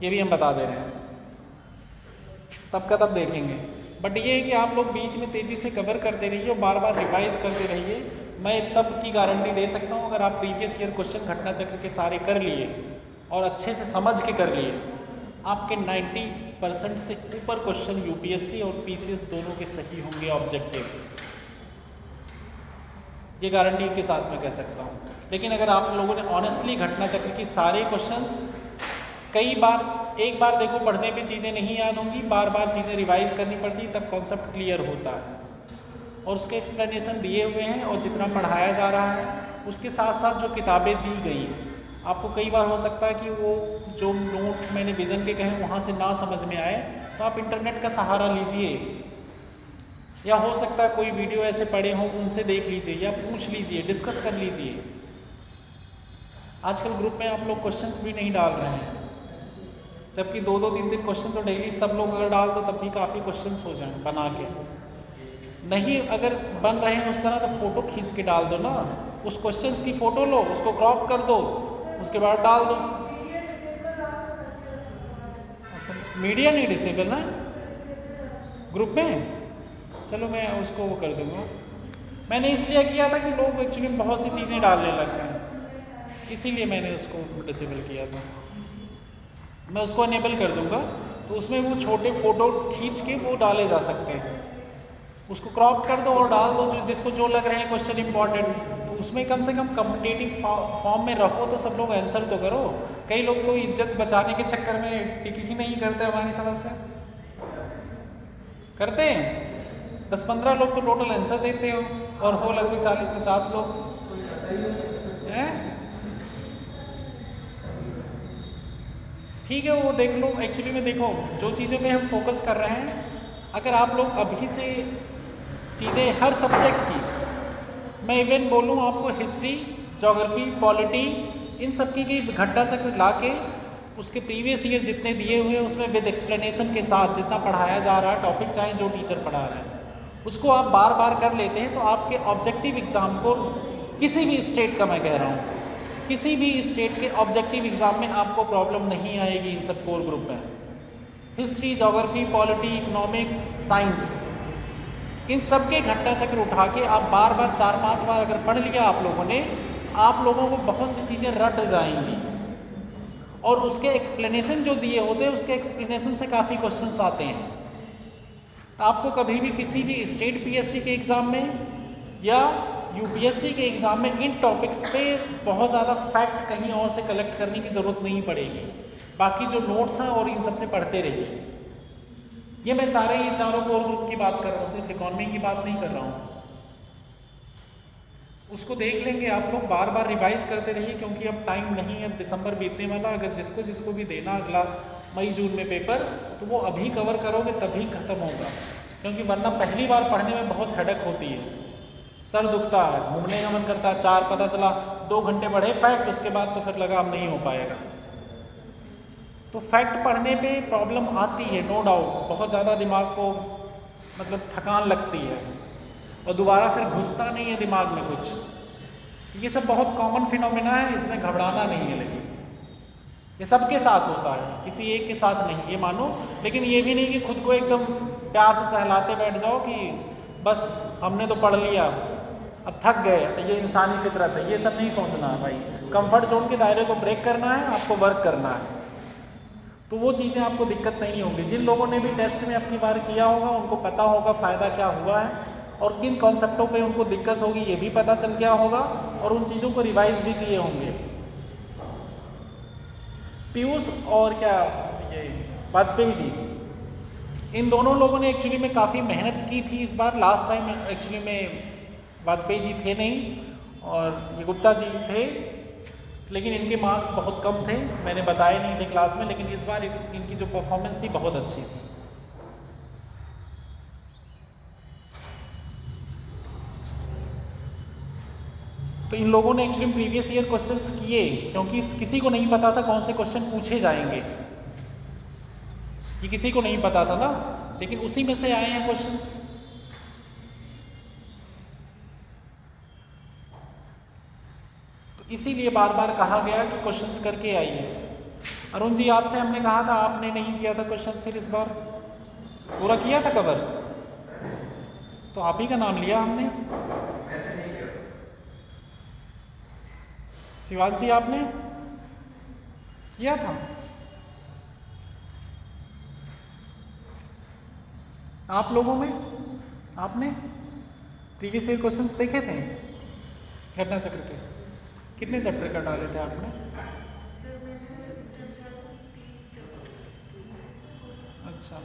ये भी हम बता दे रहे हैं, तब का तब देखेंगे। बट ये है कि आप लोग बीच में तेज़ी से कवर करते रहिए और बार बार रिवाइज करते रहिए। मैं तब की गारंटी दे सकता हूँ अगर आप प्रीवियस ईयर क्वेश्चन घटना चक्र के सारे कर लिए और अच्छे से समझ के कर लिए, आपके 90% से ऊपर क्वेश्चन यूपीएससी और पीसीएस दोनों के सही होंगे ऑब्जेक्टिव, ये गारंटी के साथ मैं कह सकता हूँ। लेकिन अगर आप लोगों ने ऑनेस्टली घटना चक्र की सारे क्वेश्चंस कई बार, एक बार देखो पढ़ने पे चीज़ें नहीं याद होंगी, बार बार चीज़ें रिवाइज करनी पड़ती, तब कॉन्सेप्ट क्लियर होता है और उसके एक्सप्लेनेशन दिए हुए हैं और जितना पढ़ाया जा रहा है उसके साथ साथ जो किताबें दी गई हैं, आपको कई बार हो सकता है कि वो जो नोट्स मैंने विज़न के कहे वहाँ से ना समझ में आए तो आप इंटरनेट का सहारा लीजिए, या हो सकता है कोई वीडियो ऐसे पड़े हों उनसे देख लीजिए या पूछ लीजिए, डिस्कस कर लीजिए। आजकल ग्रुप में आप लोग क्वेश्चंस भी नहीं डाल रहे हैं, जबकि 2-2, 3-3 क्वेश्चन तो डेली सब लोग अगर डाल दो तब भी काफ़ी क्वेश्चंस हो जाएं बना के। नहीं अगर बन रहे हैं उस तरह तो फ़ोटो खींच के डाल दो ना, उस क्वेश्चंस की फ़ोटो लो, उसको क्रॉप कर दो, उसके बाद डाल दो। अच्छा, मीडिया नहीं डिसेबल ना ग्रुप में, चलो मैं उसको वो कर दूँगा। मैंने इसलिए किया था कि लोग एक्चुअली बहुत सी चीज़ें डालने लग गए, इसीलिए मैंने उसको डिसेबल किया था। मैं उसको अनेबल कर दूंगा तो उसमें वो छोटे फ़ोटो खींच के वो डाले जा सकते हैं, उसको क्रॉप कर दो और डाल दो जिसको जो लग रहे हैं क्वेश्चन इंपॉर्टेंट, तो उसमें कम से कम कम्पिटेटिव फॉर्म में रखो तो सब लोग आंसर तो करो। कई लोग तो इज्जत बचाने के चक्कर में टिक ही नहीं करते, हमारी समझ से करते हैं। 10-15 लोग तो टोटल आंसर देते हो और हो लगभग 40-50 लोग हैं। ठीक है, वो देख लो। एक्चुअली में देखो जो चीज़ें में हम फोकस कर रहे हैं, अगर आप लोग अभी से चीज़ें हर सब्जेक्ट की, मैं इवन बोलूँ आपको हिस्ट्री, ज्योग्राफी, पॉलिटी, इन सब की घटना चक्र ला के उसके प्रीवियस ईयर जितने दिए हुए हैं उसमें विद एक्सप्लेनेशन के साथ जितना पढ़ाया जा रहा है टॉपिक, चाहे जो टीचर पढ़ा रहा है, उसको आप बार बार कर लेते हैं तो आपके ऑब्जेक्टिव एग्ज़ाम को, किसी भी स्टेट का मैं कह रहा हूँ, किसी भी स्टेट के ऑब्जेक्टिव एग्ज़ाम में आपको प्रॉब्लम नहीं आएगी। इन सब कोर ग्रुप में history, geography, polity, economic, science, इन सब के घटना चक्र उठा के आप बार बार 4-5 बार अगर पढ़ लिया आप लोगों ने, आप लोगों को बहुत सी चीज़ें रट जाएंगी और उसके एक्सप्लेनेशन जो दिए होते हैं उसके एक्सप्लेनेशन से काफ़ी क्वेश्चंस आते हैं। तो आपको कभी भी किसी भी स्टेट पीएससी के एग्ज़ाम में या यूपीएससी के एग्ज़ाम में इन टॉपिक्स पे बहुत ज़्यादा फैक्ट कहीं और से कलेक्ट करने की ज़रूरत नहीं पड़ेगी। बाकी जो नोट्स हैं और इन सबसे पढ़ते रहिए। ये मैं सारे ये चारों कोर ग्रुप की बात कर रहा हूँ, सिर्फ इकोनॉमी की बात नहीं कर रहा हूँ। उसको देख लेंगे आप लोग, बार बार रिवाइज करते रहिए, क्योंकि अब टाइम नहीं है, दिसंबर बीतने वाला। अगर जिसको भी देना अगला मई जून में पेपर, तो वो अभी कवर करोगे तभी ख़त्म होगा, क्योंकि वरना पहली बार पढ़ने में बहुत हेडेक होती है, सर दुखता है, घूमने का मन करता है। 4 पता चला 2 घंटे पढ़े फैक्ट, उसके बाद तो फिर लगा अब नहीं हो पाएगा। तो फैक्ट पढ़ने पे प्रॉब्लम आती है, नो डाउट, बहुत ज़्यादा दिमाग को मतलब थकान लगती है और दोबारा फिर घुसता नहीं है दिमाग में कुछ। ये सब बहुत कॉमन फिनोमेना है, इसमें घबराना नहीं है। लेकिन ये सबके साथ होता है, किसी एक के साथ नहीं, ये मानो। लेकिन ये भी नहीं कि खुद को एकदम प्यार से सहलाते बैठ जाओ कि बस हमने तो पढ़ लिया, अब थक गए, ये इंसानी फितरत है। ये सब नहीं सोचना है भाई। कंफर्ट जोन के दायरे को ब्रेक करना है, आपको वर्क करना है, तो वो चीज़ें आपको दिक्कत नहीं होगी। जिन लोगों ने भी टेस्ट में अपनी बार किया होगा उनको पता होगा फ़ायदा क्या हुआ है और किन कॉन्सेप्टों पे उनको दिक्कत होगी ये भी पता चल गया होगा, और उन चीज़ों को रिवाइज भी किए होंगे। पीयूष और क्या ये वाजपेयी जी, इन दोनों लोगों ने एक्चुअली में काफ़ी मेहनत की थी इस बार। लास्ट टाइम एक्चुअली में वाजपेयी जी थे नहीं और ये गुप्ता जी थे, लेकिन इनके मार्क्स बहुत कम थे, मैंने बताए नहीं थे क्लास में। लेकिन इस बार इनकी जो परफॉर्मेंस थी बहुत अच्छी थी। तो इन लोगों ने एक्चुअली प्रीवियस ईयर क्वेश्चंस किए, क्योंकि किसी को नहीं पता था कौन से क्वेश्चन पूछे जाएंगे, ये किसी को नहीं पता था ना, लेकिन उसी में से आए हैं क्वेश्चंस। तो इसीलिए बार बार कहा गया कि क्वेश्चंस करके आइए। अरुण जी, आपसे हमने कहा था, आपने नहीं किया था क्वेश्चन, फिर इस बार पूरा किया था कवर, तो आप ही का नाम लिया हमने। शिवांशी, आपने किया था? आप लोगों में आपने प्रीवियस ईयर क्वेश्चंस देखे थे घटना चक्र के? कितने चैप्टर का डाले थे आपने? अच्छा,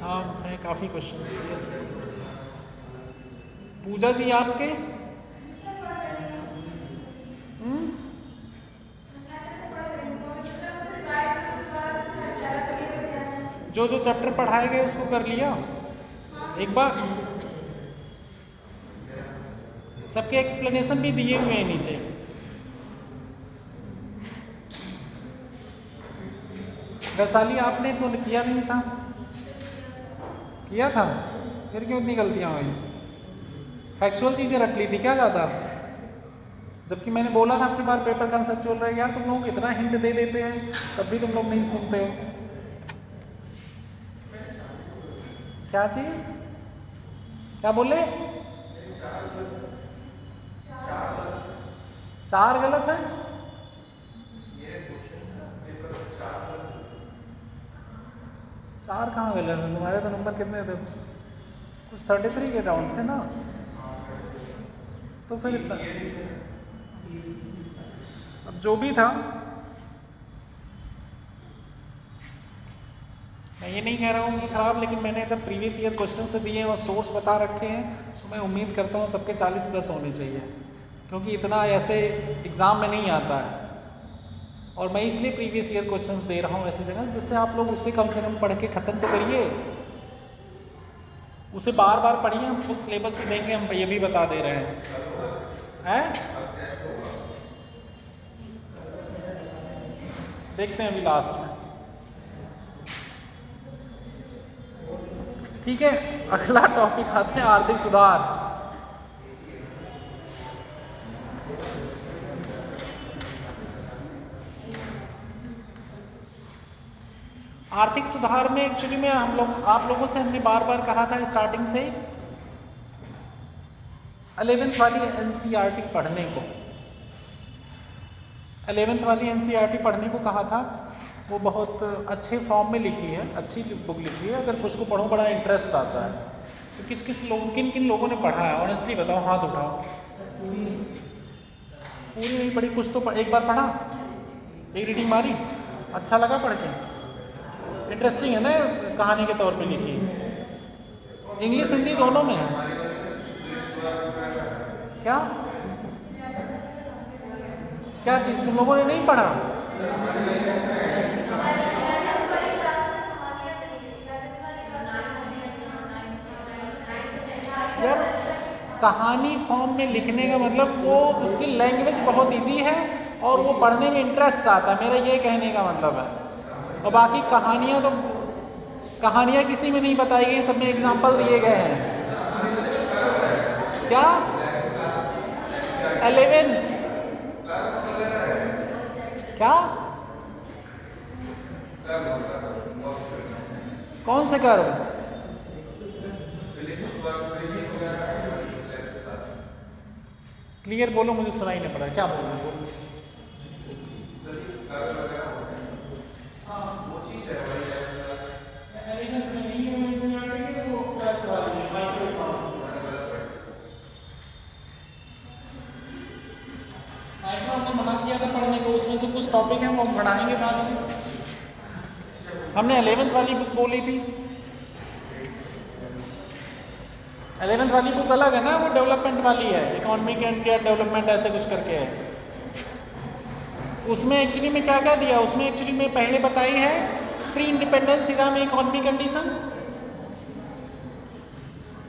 हाँ है काफ़ी क्वेश्चंस। यस, पूजा जी आपके? जो जो चैप्टर पढ़ाए गए उसको कर लिया एक बार? सबके एक्सप्लेनेशन भी दिए हुए हैं नीचे। वैशाली, आपने तो किया नहीं था? किया था, फिर क्यों इतनी गलतियां हुई? फैक्चुअल चीज़ें रख ली थी क्या ज़्यादा? जबकि मैंने बोला था अपनी बार पेपर कंसेप्चुअल रहे। यार तुम लोग इतना हिंट दे देते हैं तब भी तुम लोग नहीं सुनते हो। क्या चीज़? क्या बोले? 4 गलत है? चार कहाँ गलत है? तुम्हारे तो नंबर कितने थे? कुछ 33 के राउंड थे ना, तो फिर इतना अब जो भी था। मैं ये नहीं कह रहा हूँ कि खराब, लेकिन मैंने जब प्रीवियस ईयर क्वेश्चन से दिए हैं और सोर्स बता रखे हैं, तो मैं उम्मीद करता हूँ सबके 40 प्लस होने चाहिए, क्योंकि इतना ऐसे एग्ज़ाम में नहीं आता है। और मैं इसलिए प्रीवियस ईयर क्वेश्चंस दे रहा हूँ ऐसी जगह, जिससे आप लोग उसे कम से कम पढ़ के ख़त्म तो करिए। उसे बार बार पढ़िए, हम फुल सिलेबस ही देंगे, हम ये भी बता दे रहे हैं। देखते हैं अभी लास्ट में। ठीक है, अगला टॉपिक आते हैं आर्थिक सुधार। आर्थिक सुधार में एक्चुअली में आप लोगों से हमने बार बार कहा था स्टार्टिंग से 11th वाली एनसीईआरटी पढ़ने को। 11th वाली एनसीईआरटी पढ़ने को कहा था। वो बहुत अच्छे फॉर्म में लिखी है, अच्छी बुक लिखी है। अगर उसको पढ़ो बड़ा इंटरेस्ट आता है। तो किन किन लोगों ने पढ़ा है ऑनेस्टली बताओ, हाथ उठाओ। पूरी नहीं पढ़ी, कुछ तो एक बार पढ़ा, एक रीडिंग मारी, अच्छा लगा पढ़ के। इंटरेस्टिंग है ना, कहानी के तौर पे लिखी। इंग्लिश हिंदी दोनों में है क्या? क्या चीज़ तुम लोगों ने नहीं पढ़ा? यार कहानी फॉर्म में लिखने का मतलब वो उसकी लैंग्वेज बहुत इजी है और वो पढ़ने में इंटरेस्ट आता है, मेरा ये कहने का मतलब है। और बाकी कहानियाँ किसी में नहीं बताई गई, सब में एग्जाम्पल दिए गए हैं। क्या 11 क्या कौन से कर्म? क्लियर बोलो, मुझे सुनाई नहीं पड़ा क्या बोल रहे हो। हमने मना किया था पढ़ने को, उसमें से कुछ टॉपिक है वो हम पढ़ाएंगे बाद में। हमने 11th वाली बुक बोली थी। 11th वाली बुक अलग है ना, वो डेवलपमेंट वाली है, इकोनॉमिक एंड डेवलपमेंट ऐसे कुछ करके है। उसमें एक्चुअली में क्या क्या दिया, उसमें एक्चुअली में पहले बताई है प्री इंडिपेंडेंस इरा में इकोनॉमिक कंडीशन,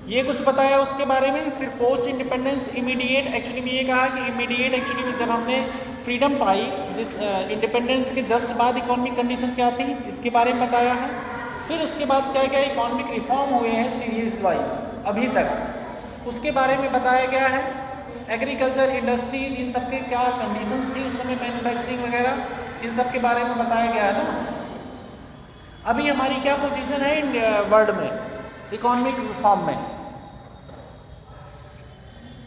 ये कुछ बताया उसके बारे में। फिर पोस्ट इंडिपेंडेंस इमीडिएट, एक्चुअली में ये कहा कि इमीडिएट एक्चुअली में जब हमने फ्रीडम पाई, जिस इंडिपेंडेंस के जस्ट बाद इकोनॉमिक कंडीशन क्या थी इसके बारे में बताया है। फिर उसके बाद क्या क्या इकोनॉमिक रिफॉर्म हुए हैं सीरीज वाइज अभी तक, उसके बारे में बताया गया है। एग्रीकल्चर, इंडस्ट्रीज, इन सब के क्या कंडीशंस थी उस समय, मैन्युफैक्चरिंग वगैरह, इन सब के बारे में बताया गया है ना। अभी हमारी क्या पोजीशन है वर्ल्ड में इकोनॉमिक रिफॉर्म में,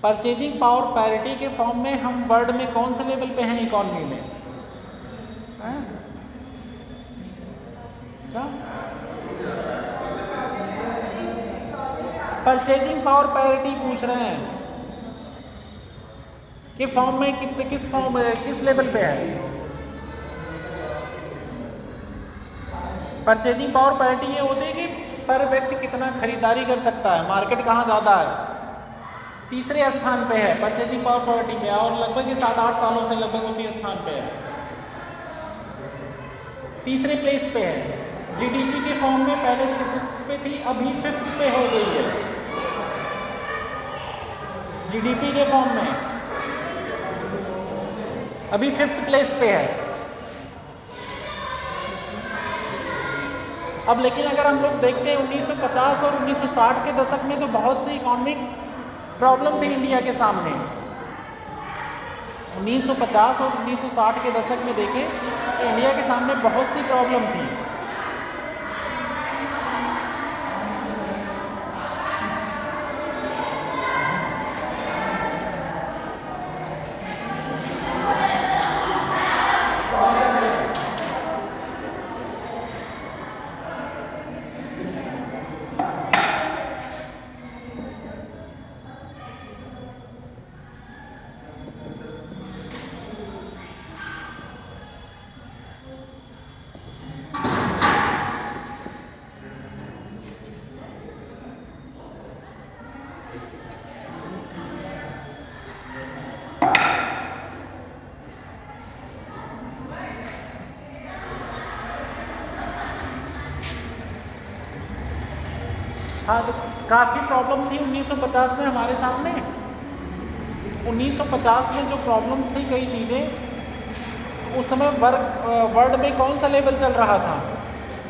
परचेजिंग पावर पैरिटी के फॉर्म में हम वर्ल्ड में कौन से लेवल पे हैं इकोनॉमी में, हैं? क्या परचेजिंग पावर पैरिटी पूछ रहे हैं कि फॉर्म में कितने, किस फॉर्म में, किस लेवल पे है परचेजिंग पावर पैरिटी। ये होती है कि पर व्यक्ति कितना खरीदारी कर सकता है, मार्केट कहाँ ज़्यादा है, तीसरे स्थान पे है परचेजिंग पावर पैरिटी में, और लगभग 7-8 सालों से लगभग उसी स्थान पे है, तीसरे प्लेस पे है। जीडीपी के फॉर्म में पहले 6th पे थी, अभी 5th पे हो गई है जीडीपी के फॉर्म में, अभी 5th प्लेस पे है। अब लेकिन अगर हम लोग देखते हैं 1950 और 1960 के दशक में तो बहुत सी इकोनॉमिक प्रॉब्लम थी इंडिया के सामने। 1950 और 1960 के दशक में देखें तो इंडिया के सामने बहुत सी प्रॉब्लम थी। हाँ, तो काफ़ी प्रॉब्लम थी 1950 में हमारे सामने। 1950 में जो प्रॉब्लम्स थी कई चीज़ें, उस समय वर्ल्ड में कौन सा लेवल चल रहा था,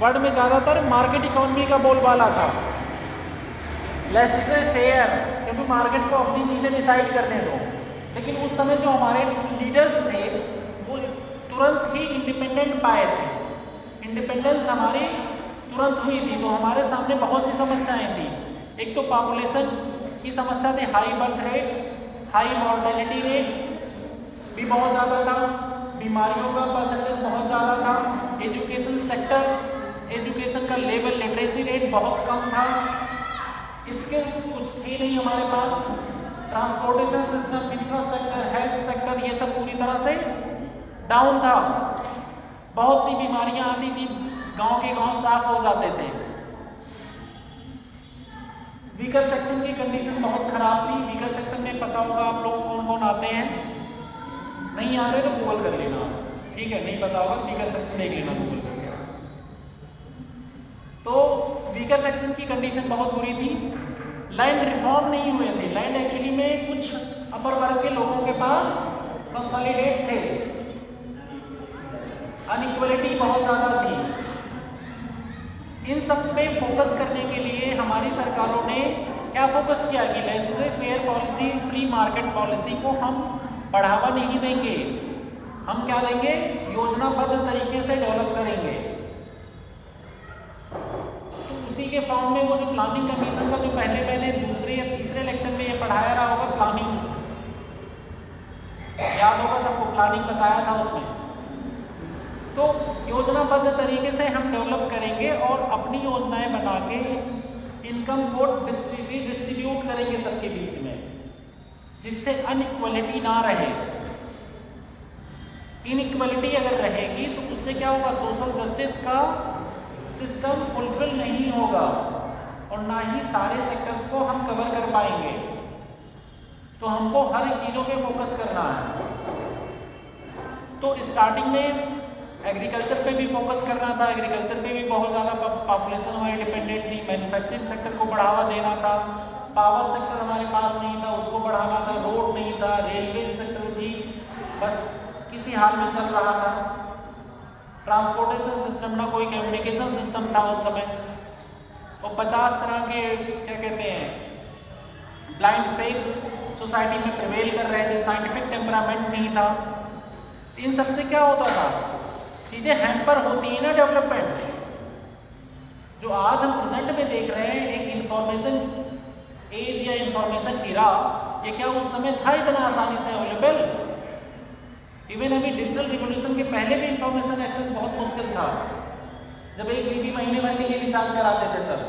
वर्ल्ड में ज़्यादातर मार्केट इकोनॉमी का बोलबाला था, लेसे फेयर, क्योंकि मार्केट को अपनी चीज़ें डिसाइड करने दो। लेकिन उस समय जो हमारे लीडर्स थे वो तुरंत ही इंडिपेंडेंट पाए थे, इंडिपेंडेंस हमारी तुरंत हुई थी, तो हमारे सामने बहुत सी समस्याएं थी। एक तो पॉपुलेशन की समस्या थी, high birth rate, high mortality rate भी बहुत ज़्यादा था, बीमारियों का परसेंटेज बहुत ज़्यादा था, एजुकेशन सेक्टर, एजुकेशन का लेवल, लिटरेसी रेट बहुत कम था, स्किल्स कुछ थे नहीं हमारे पास, transportation system, infrastructure, health sector ये सब पूरी तरह से डाउन था, बहुत सी बीमारियां आती थी, गांव के गांव साफ हो जाते थे। वीकर सेक्शन की कंडीशन बहुत खराब थी। वीकर सेक्शन में पता होगा आप लोग कौन कौन आते हैं, नहीं आते तो गूगल कर लेना, ठीक है, नहीं पता होगा वीकर सेक्शन देख लेना गूगल करके। तो वीकर सेक्शन की कंडीशन बहुत बुरी थी। लैंड रिफॉर्म नहीं हुए थे, लैंड एक्चुअली में कुछ अपर वर्ग के लोगों के पास कंसोलिडेट थे, अनइक्वलिटी बहुत ज़्यादा थी। इन सब पे फोकस करने के लिए हमारी सरकारों ने क्या फोकस किया कि laissez faire policy, free market policy को हम बढ़ावा नहीं देंगे, हम क्या देंगे, योजनाबद्ध तरीके से डेवलप करेंगे। तो उसी के फॉर्म में वो जो प्लानिंग कमीशन का जो पहले मैंने दूसरे या तीसरे इलेक्शन में ये पढ़ाया रहा होगा, प्लानिंग याद होगा सबको, प्लानिंग बताया था उसमें। तो योजनाबद्ध तरीके से हम डेवलप करेंगे और अपनी योजनाएं बना के इनकम को डिस्ट्रीब्यूट करेंगे सबके बीच में, जिससे अनइक्वलिटी ना रहे। इनइक्वलिटी अगर रहेगी तो उससे क्या होगा, सोशल जस्टिस का सिस्टम फुलफिल नहीं होगा और ना ही सारे सेक्टर्स को हम कवर कर पाएंगे। तो हमको हर एक चीज़ों पे फोकस करना है। तो स्टार्टिंग में एग्रीकल्चर पे भी फोकस करना था, एग्रीकल्चर पे भी बहुत ज़्यादा पॉपुलेशन हमारी डिपेंडेंट थी। मैन्युफैक्चरिंग सेक्टर को बढ़ावा देना था, पावर सेक्टर हमारे पास नहीं था, उसको बढ़ाना था, रोड नहीं था, रेलवे सेक्टर भी बस किसी हाल में चल रहा था, ट्रांसपोर्टेशन सिस्टम ना कोई कम्युनिकेशन सिस्टम था उस समय, और 50 तरह के क्या कहते हैं ब्लाइंड फेथ सोसाइटी में प्रिवेल कर रहे थे, साइंटिफिक टेम्परामेंट नहीं था। इन सबसे क्या होता था, चीज़ें हैम्पर होती है ना डेवलपमेंट। जो आज हम प्रेजेंट में देख रहे हैं एक इंफॉर्मेशन एज या इंफॉर्मेशन इरा, ये क्या उस समय था इतना आसानी से अवेलेबल? इवन अभी डिजिटल रिवॉल्यूशन के पहले भी इंफॉर्मेशन एक्सेस बहुत मुश्किल था, जब 1 GB महीने भर के लिए रिचार्ज कराते थे सर।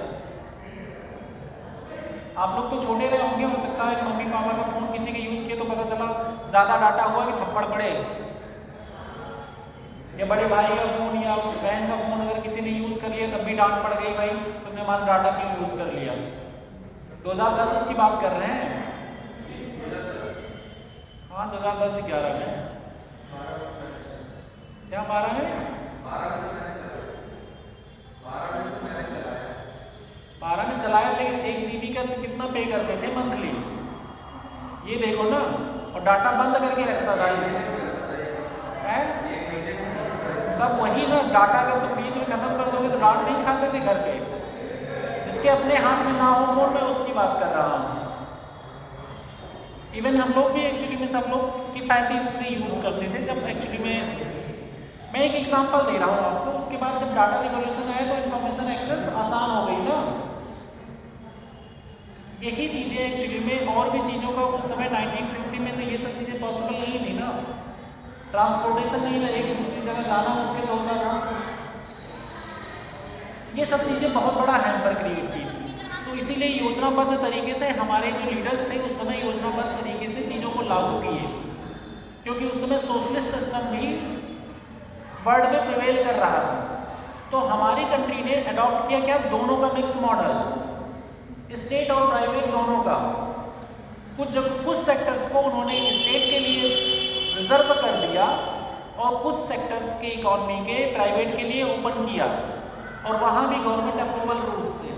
आप लोग तो छोटे रहे होंगे, हो सकता है मम्मी पापा का फोन किसी के यूज किए तो पता चला ज़्यादा डाटा हुआ कि थप्पड़ पड़े, या बड़े भाई का फोन या बहन का फोन अगर किसी ने यूज कर लिया तब भी डांट पड़ गई, भाई तुमने हमारा डाटा क्यों यूज कर लिया। 2010 की बात कर रहे हैं, हाँ 2010-11 में, क्या 12 में 12 में चलाया, लेकिन 1 GB का तो कितना पे करते थे मंथली, ये देखो ना, और डाटा बंद करके रखता था इसे, तब वही ना डाटा अगर तुम बीच में खत्म कर दोगे तो डांट नहीं खाते थे घर पे। जिसके अपने हाथ में ना हो फोन, में उसकी बात कर रहा हूँ। इवन हम लोग भी एक्चुअली में सब लोग किफायती से यूज करते थे, जब एक्चुअली में मैं एक एग्जांपल दे रहा हूँ आपको। उसके बाद जब डाटा रिवॉल्यूशन आया तो इंफॉर्मेशन एक्सेस आसान हो गई ना। यही चीज़ें एक्चुअली में और भी चीज़ों का उस समय 1950 में तो ये सब चीज़ें पॉसिबल नहीं थी ना। ट्रांसपोर्टेशन नहीं था, एक दूसरी जगह जाना मुश्किल होता था, ये सब चीज़ें बहुत बड़ा हैम्पर क्रिएट की। तो इसीलिए योजनाबद्ध तरीके से हमारे जो लीडर्स थे उस समय योजनाबद्ध तरीके से चीज़ों को लागू किए, क्योंकि उस समय सोशलिस्ट सिस्टम भी वर्ल्ड में प्रिवेल कर रहा था। तो हमारी कंट्री ने अडॉप्ट किया क्या, दोनों का मिक्स मॉडल, स्टेट और प्राइवेट दोनों का। कुछ सेक्टर्स को उन्होंने स्टेट के लिए रिजर्व कर दिया और कुछ सेक्टर्स के इकोनॉमी के प्राइवेट के लिए ओपन किया, और वहाँ भी गवर्नमेंट अप्रूवल रूट से।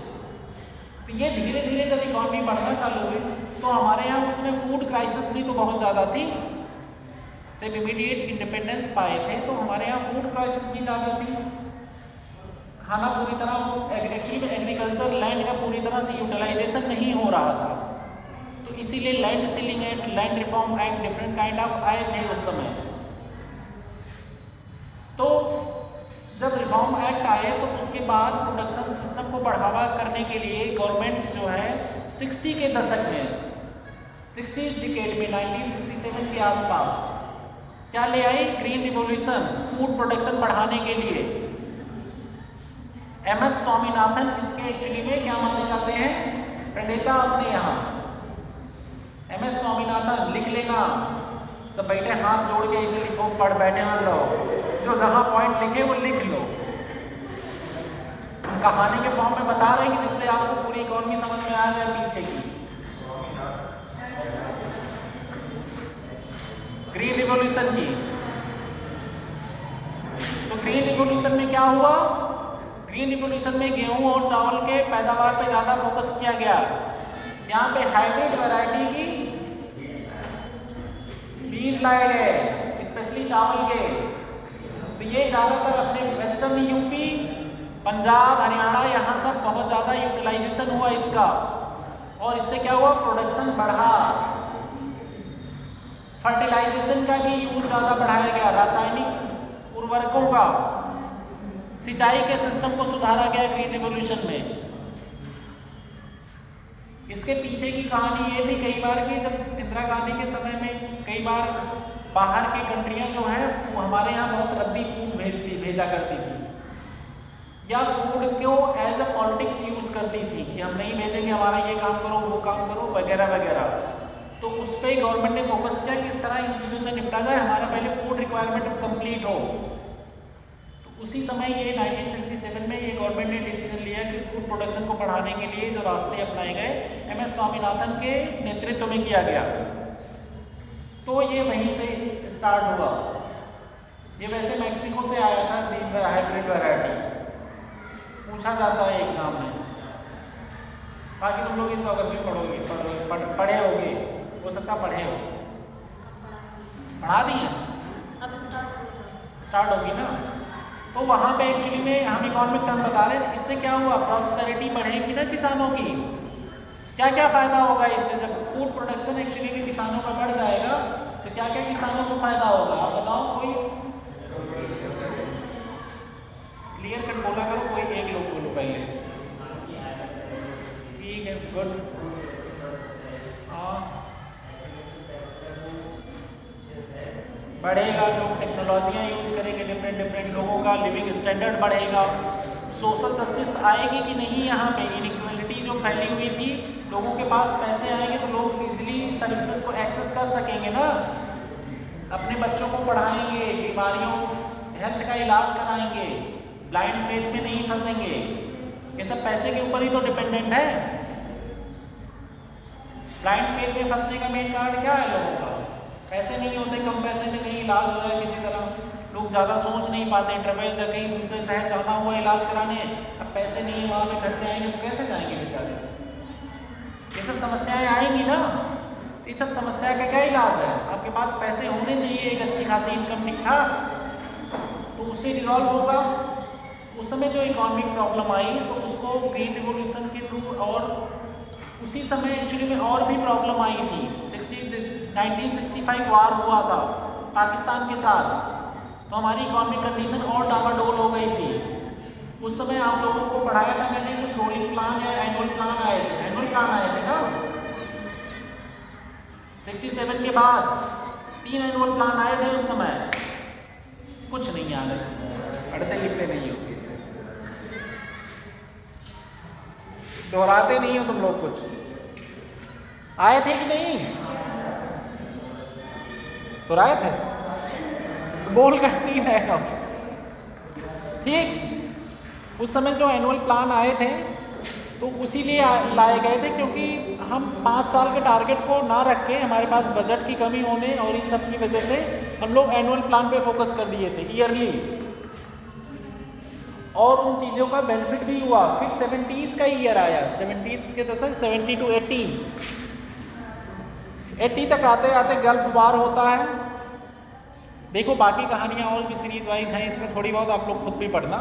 तो ये धीरे धीरे जब इकोनॉमी बढ़ना चालू हुई तो हमारे यहाँ उसमें फूड क्राइसिस भी तो बहुत ज़्यादा थी। जब इमीडिएट इंडिपेंडेंस पाए थे तो हमारे यहाँ फूड क्राइसिस भी ज़्यादा थी, खाना पूरी तरह एक्चुअली में एग्रीकल्चर लैंड का पूरी तरह से यूटिलाइजेशन नहीं हो रहा था। तो इसीलिए land ceiling act, land reform act, different kind of आए थे उस समय। तो जब रिफॉर्म एक्ट आए तो उसके बाद प्रोडक्शन सिस्टम को बढ़ावा करने के लिए गवर्नमेंट जो है 60 के दशक में, 60 डिकेड में 1967 के आसपास क्या ले आई, ग्रीन रिवॉल्यूशन, फूड प्रोडक्शन बढ़ाने के लिए। MS स्वामीनाथन इसके एक्चुअली में क्या माने जाते हैं, प्रणेता अपने यहाँ। MS स्वामीनाथन लिख लेना, सब बैठे हाथ जोड़ के इसे लिखो, पढ़ बैठे मत रहो, जो जहां पॉइंट लिखे वो लिख लो। हम कहानी के फॉर्म में बता रहे हैं कि जिससे आपको पूरी इकोनॉमी समझ में आ जाए पीछे की। ग्रीन रिवॉल्यूशन की, तो ग्रीन रिवॉल्यूशन में क्या हुआ, ग्रीन रिवॉल्यूशन में गेहूं और चावल के पैदावार पे ज्यादा फोकस किया गया। यहाँ पे हाइब्रिड वैरायटी की बीज लाए गए, स्पेशली चावल के। तो ये ज़्यादातर अपने वेस्टर्न यूपी, पंजाब, हरियाणा, यहाँ सब बहुत ज़्यादा यूटिलाइजेशन हुआ इसका, और इससे क्या हुआ, प्रोडक्शन बढ़ा। फर्टिलाइजेशन का भी यूज ज़्यादा बढ़ाया गया, रासायनिक उर्वरकों का, सिंचाई के सिस्टम को सुधारा गया ग्रीन रिवॉल्यूशन में। इसके पीछे की कहानी ये थी कई बार कि जब इंदिरा गांधी के समय में कई बार बाहर की कंट्रियां जो हैं वो हमारे यहाँ बहुत रद्दी फूड भेजा करती थी, या फूड को एज अ पॉलिटिक्स यूज करती थी कि हम नहीं भेजेंगे, हमारा ये काम करो, वो काम करो, वगैरह वगैरह। तो उस पर गवर्नमेंट ने फोकस किया कि इस तरह इन चीज़ों से निपटा जाए, हमारा पहले फूड रिक्वायरमेंट कंप्लीट हो। तो उसी समय ये 1967 में ये गवर्नमेंट ने डिसीजन लिया कि फूड प्रोडक्शन को बढ़ाने के लिए जो रास्ते अपनाए गए MS स्वामीनाथन के नेतृत्व में किया गया। तो ये वहीं से स्टार्ट हुआ। ये वैसे मैक्सिको से आया था, दीन हाइब्रिड वैरायटी, पूछा जाता है एग्जाम में। बाकी तुम लोग इस ज्योग्राफी पढ़ोगे, पढ़े होगे, हो सकता पढ़े हो। पढ़ा दिए, अब स्टार्ट होगी ना। तो वहाँ पे एक्चुअली में हम इकोनॉमिक टर्म बता रहे हैं, इससे क्या हुआ, प्रॉस्पेरिटी बढ़ेगी ना किसानों की। क्या क्या फायदा होगा इससे, जब फूड प्रोडक्शन एक्चुअली में किसानों का बढ़ जाएगा तो क्या क्या किसानों को फायदा होगा, आप बताओ। कोई क्लियर कट बोला करो, कोई एक लोग बोलो पहले। ठीक है, गुड। हाँ, बढ़ेगा, लोग टेक्नोलॉजियाँ यूज़ करेंगे, डिफरेंट लोगों का लिविंग स्टैंडर्ड बढ़ेगा। सोशल जस्टिस आएगी कि नहीं, यहाँ पे इनइक्वालिटी जो फैली हुई थी, लोगों के पास पैसे आएंगे तो लोग इजीली सर्विसेज को एक्सेस कर सकेंगे ना, अपने बच्चों को पढ़ाएंगे, बीमारियों हेल्थ का इलाज कराएंगे, ब्लाइंड फेथ में नहीं फंसेंगे। ये सब पैसे के ऊपर ही तो डिपेंडेंट है। ब्लाइंड फेथ में फंसने का मेन कारण क्या है, लोगों का पैसे नहीं होते, कम पैसे में कहीं इलाज हो जाए किसी तरह, लोग ज़्यादा सोच नहीं पाते, ट्रेवल जब कहीं दूसरे शहर जाना हुआ इलाज कराने, अब पैसे नहीं, वहाँ पे घर से आएंगे तो कैसे जाएंगे बेचारे। ये सब समस्याएं आएंगी ना। इस सब समस्या का क्या इलाज है, आपके पास पैसे होने चाहिए, एक अच्छी खासी इनकम ठीक ठाक, तो उससे रिजॉल्व होगा। उस समय जो इकोनॉमिक प्रॉब्लम आई तो उसको ग्रीन रिवोल्यूशन के थ्रू, और उसी समय एक्चुअली में और भी प्रॉब्लम आई थी। 1965 वार हुआ था पाकिस्तान के साथ, तो हमारी इकोनॉमिक कंडीशन और डामाडोल हो गई थी। उस समय आप लोगों को पढ़ाया था मैंने, कुछ रोलिंग प्लान या एनुअल प्लान आए थे, एनुअल प्लान आए थे ना 67 के बाद 3 एनुअल प्लान आए थे उस समय। कुछ नहीं याद है, पढ़ते लिखते नहीं हो, दोहराते नहीं हो तुम लोग। कुछ आए थे कि नहीं, तो आए थे, बोल कर नहीं रहे। ठीक, उस समय जो एनुअल प्लान आए थे तो उसीलिए लाए गए थे, क्योंकि हम 5 साल के टारगेट को ना रख के, हमारे पास बजट की कमी होने और इन सब की वजह से हम लोग एनुअल प्लान पे फोकस कर दिए थे, ईयरली, और उन चीज़ों का बेनिफिट भी हुआ। फिर 70s का ईयर आया, 70s के दशक, 70 to 80 तक आते आते गल्फ वार होता है। देखो बाकी कहानियाँ और भी सीरीज वाइज हैं, इसमें थोड़ी बहुत आप लोग खुद भी पढ़ना।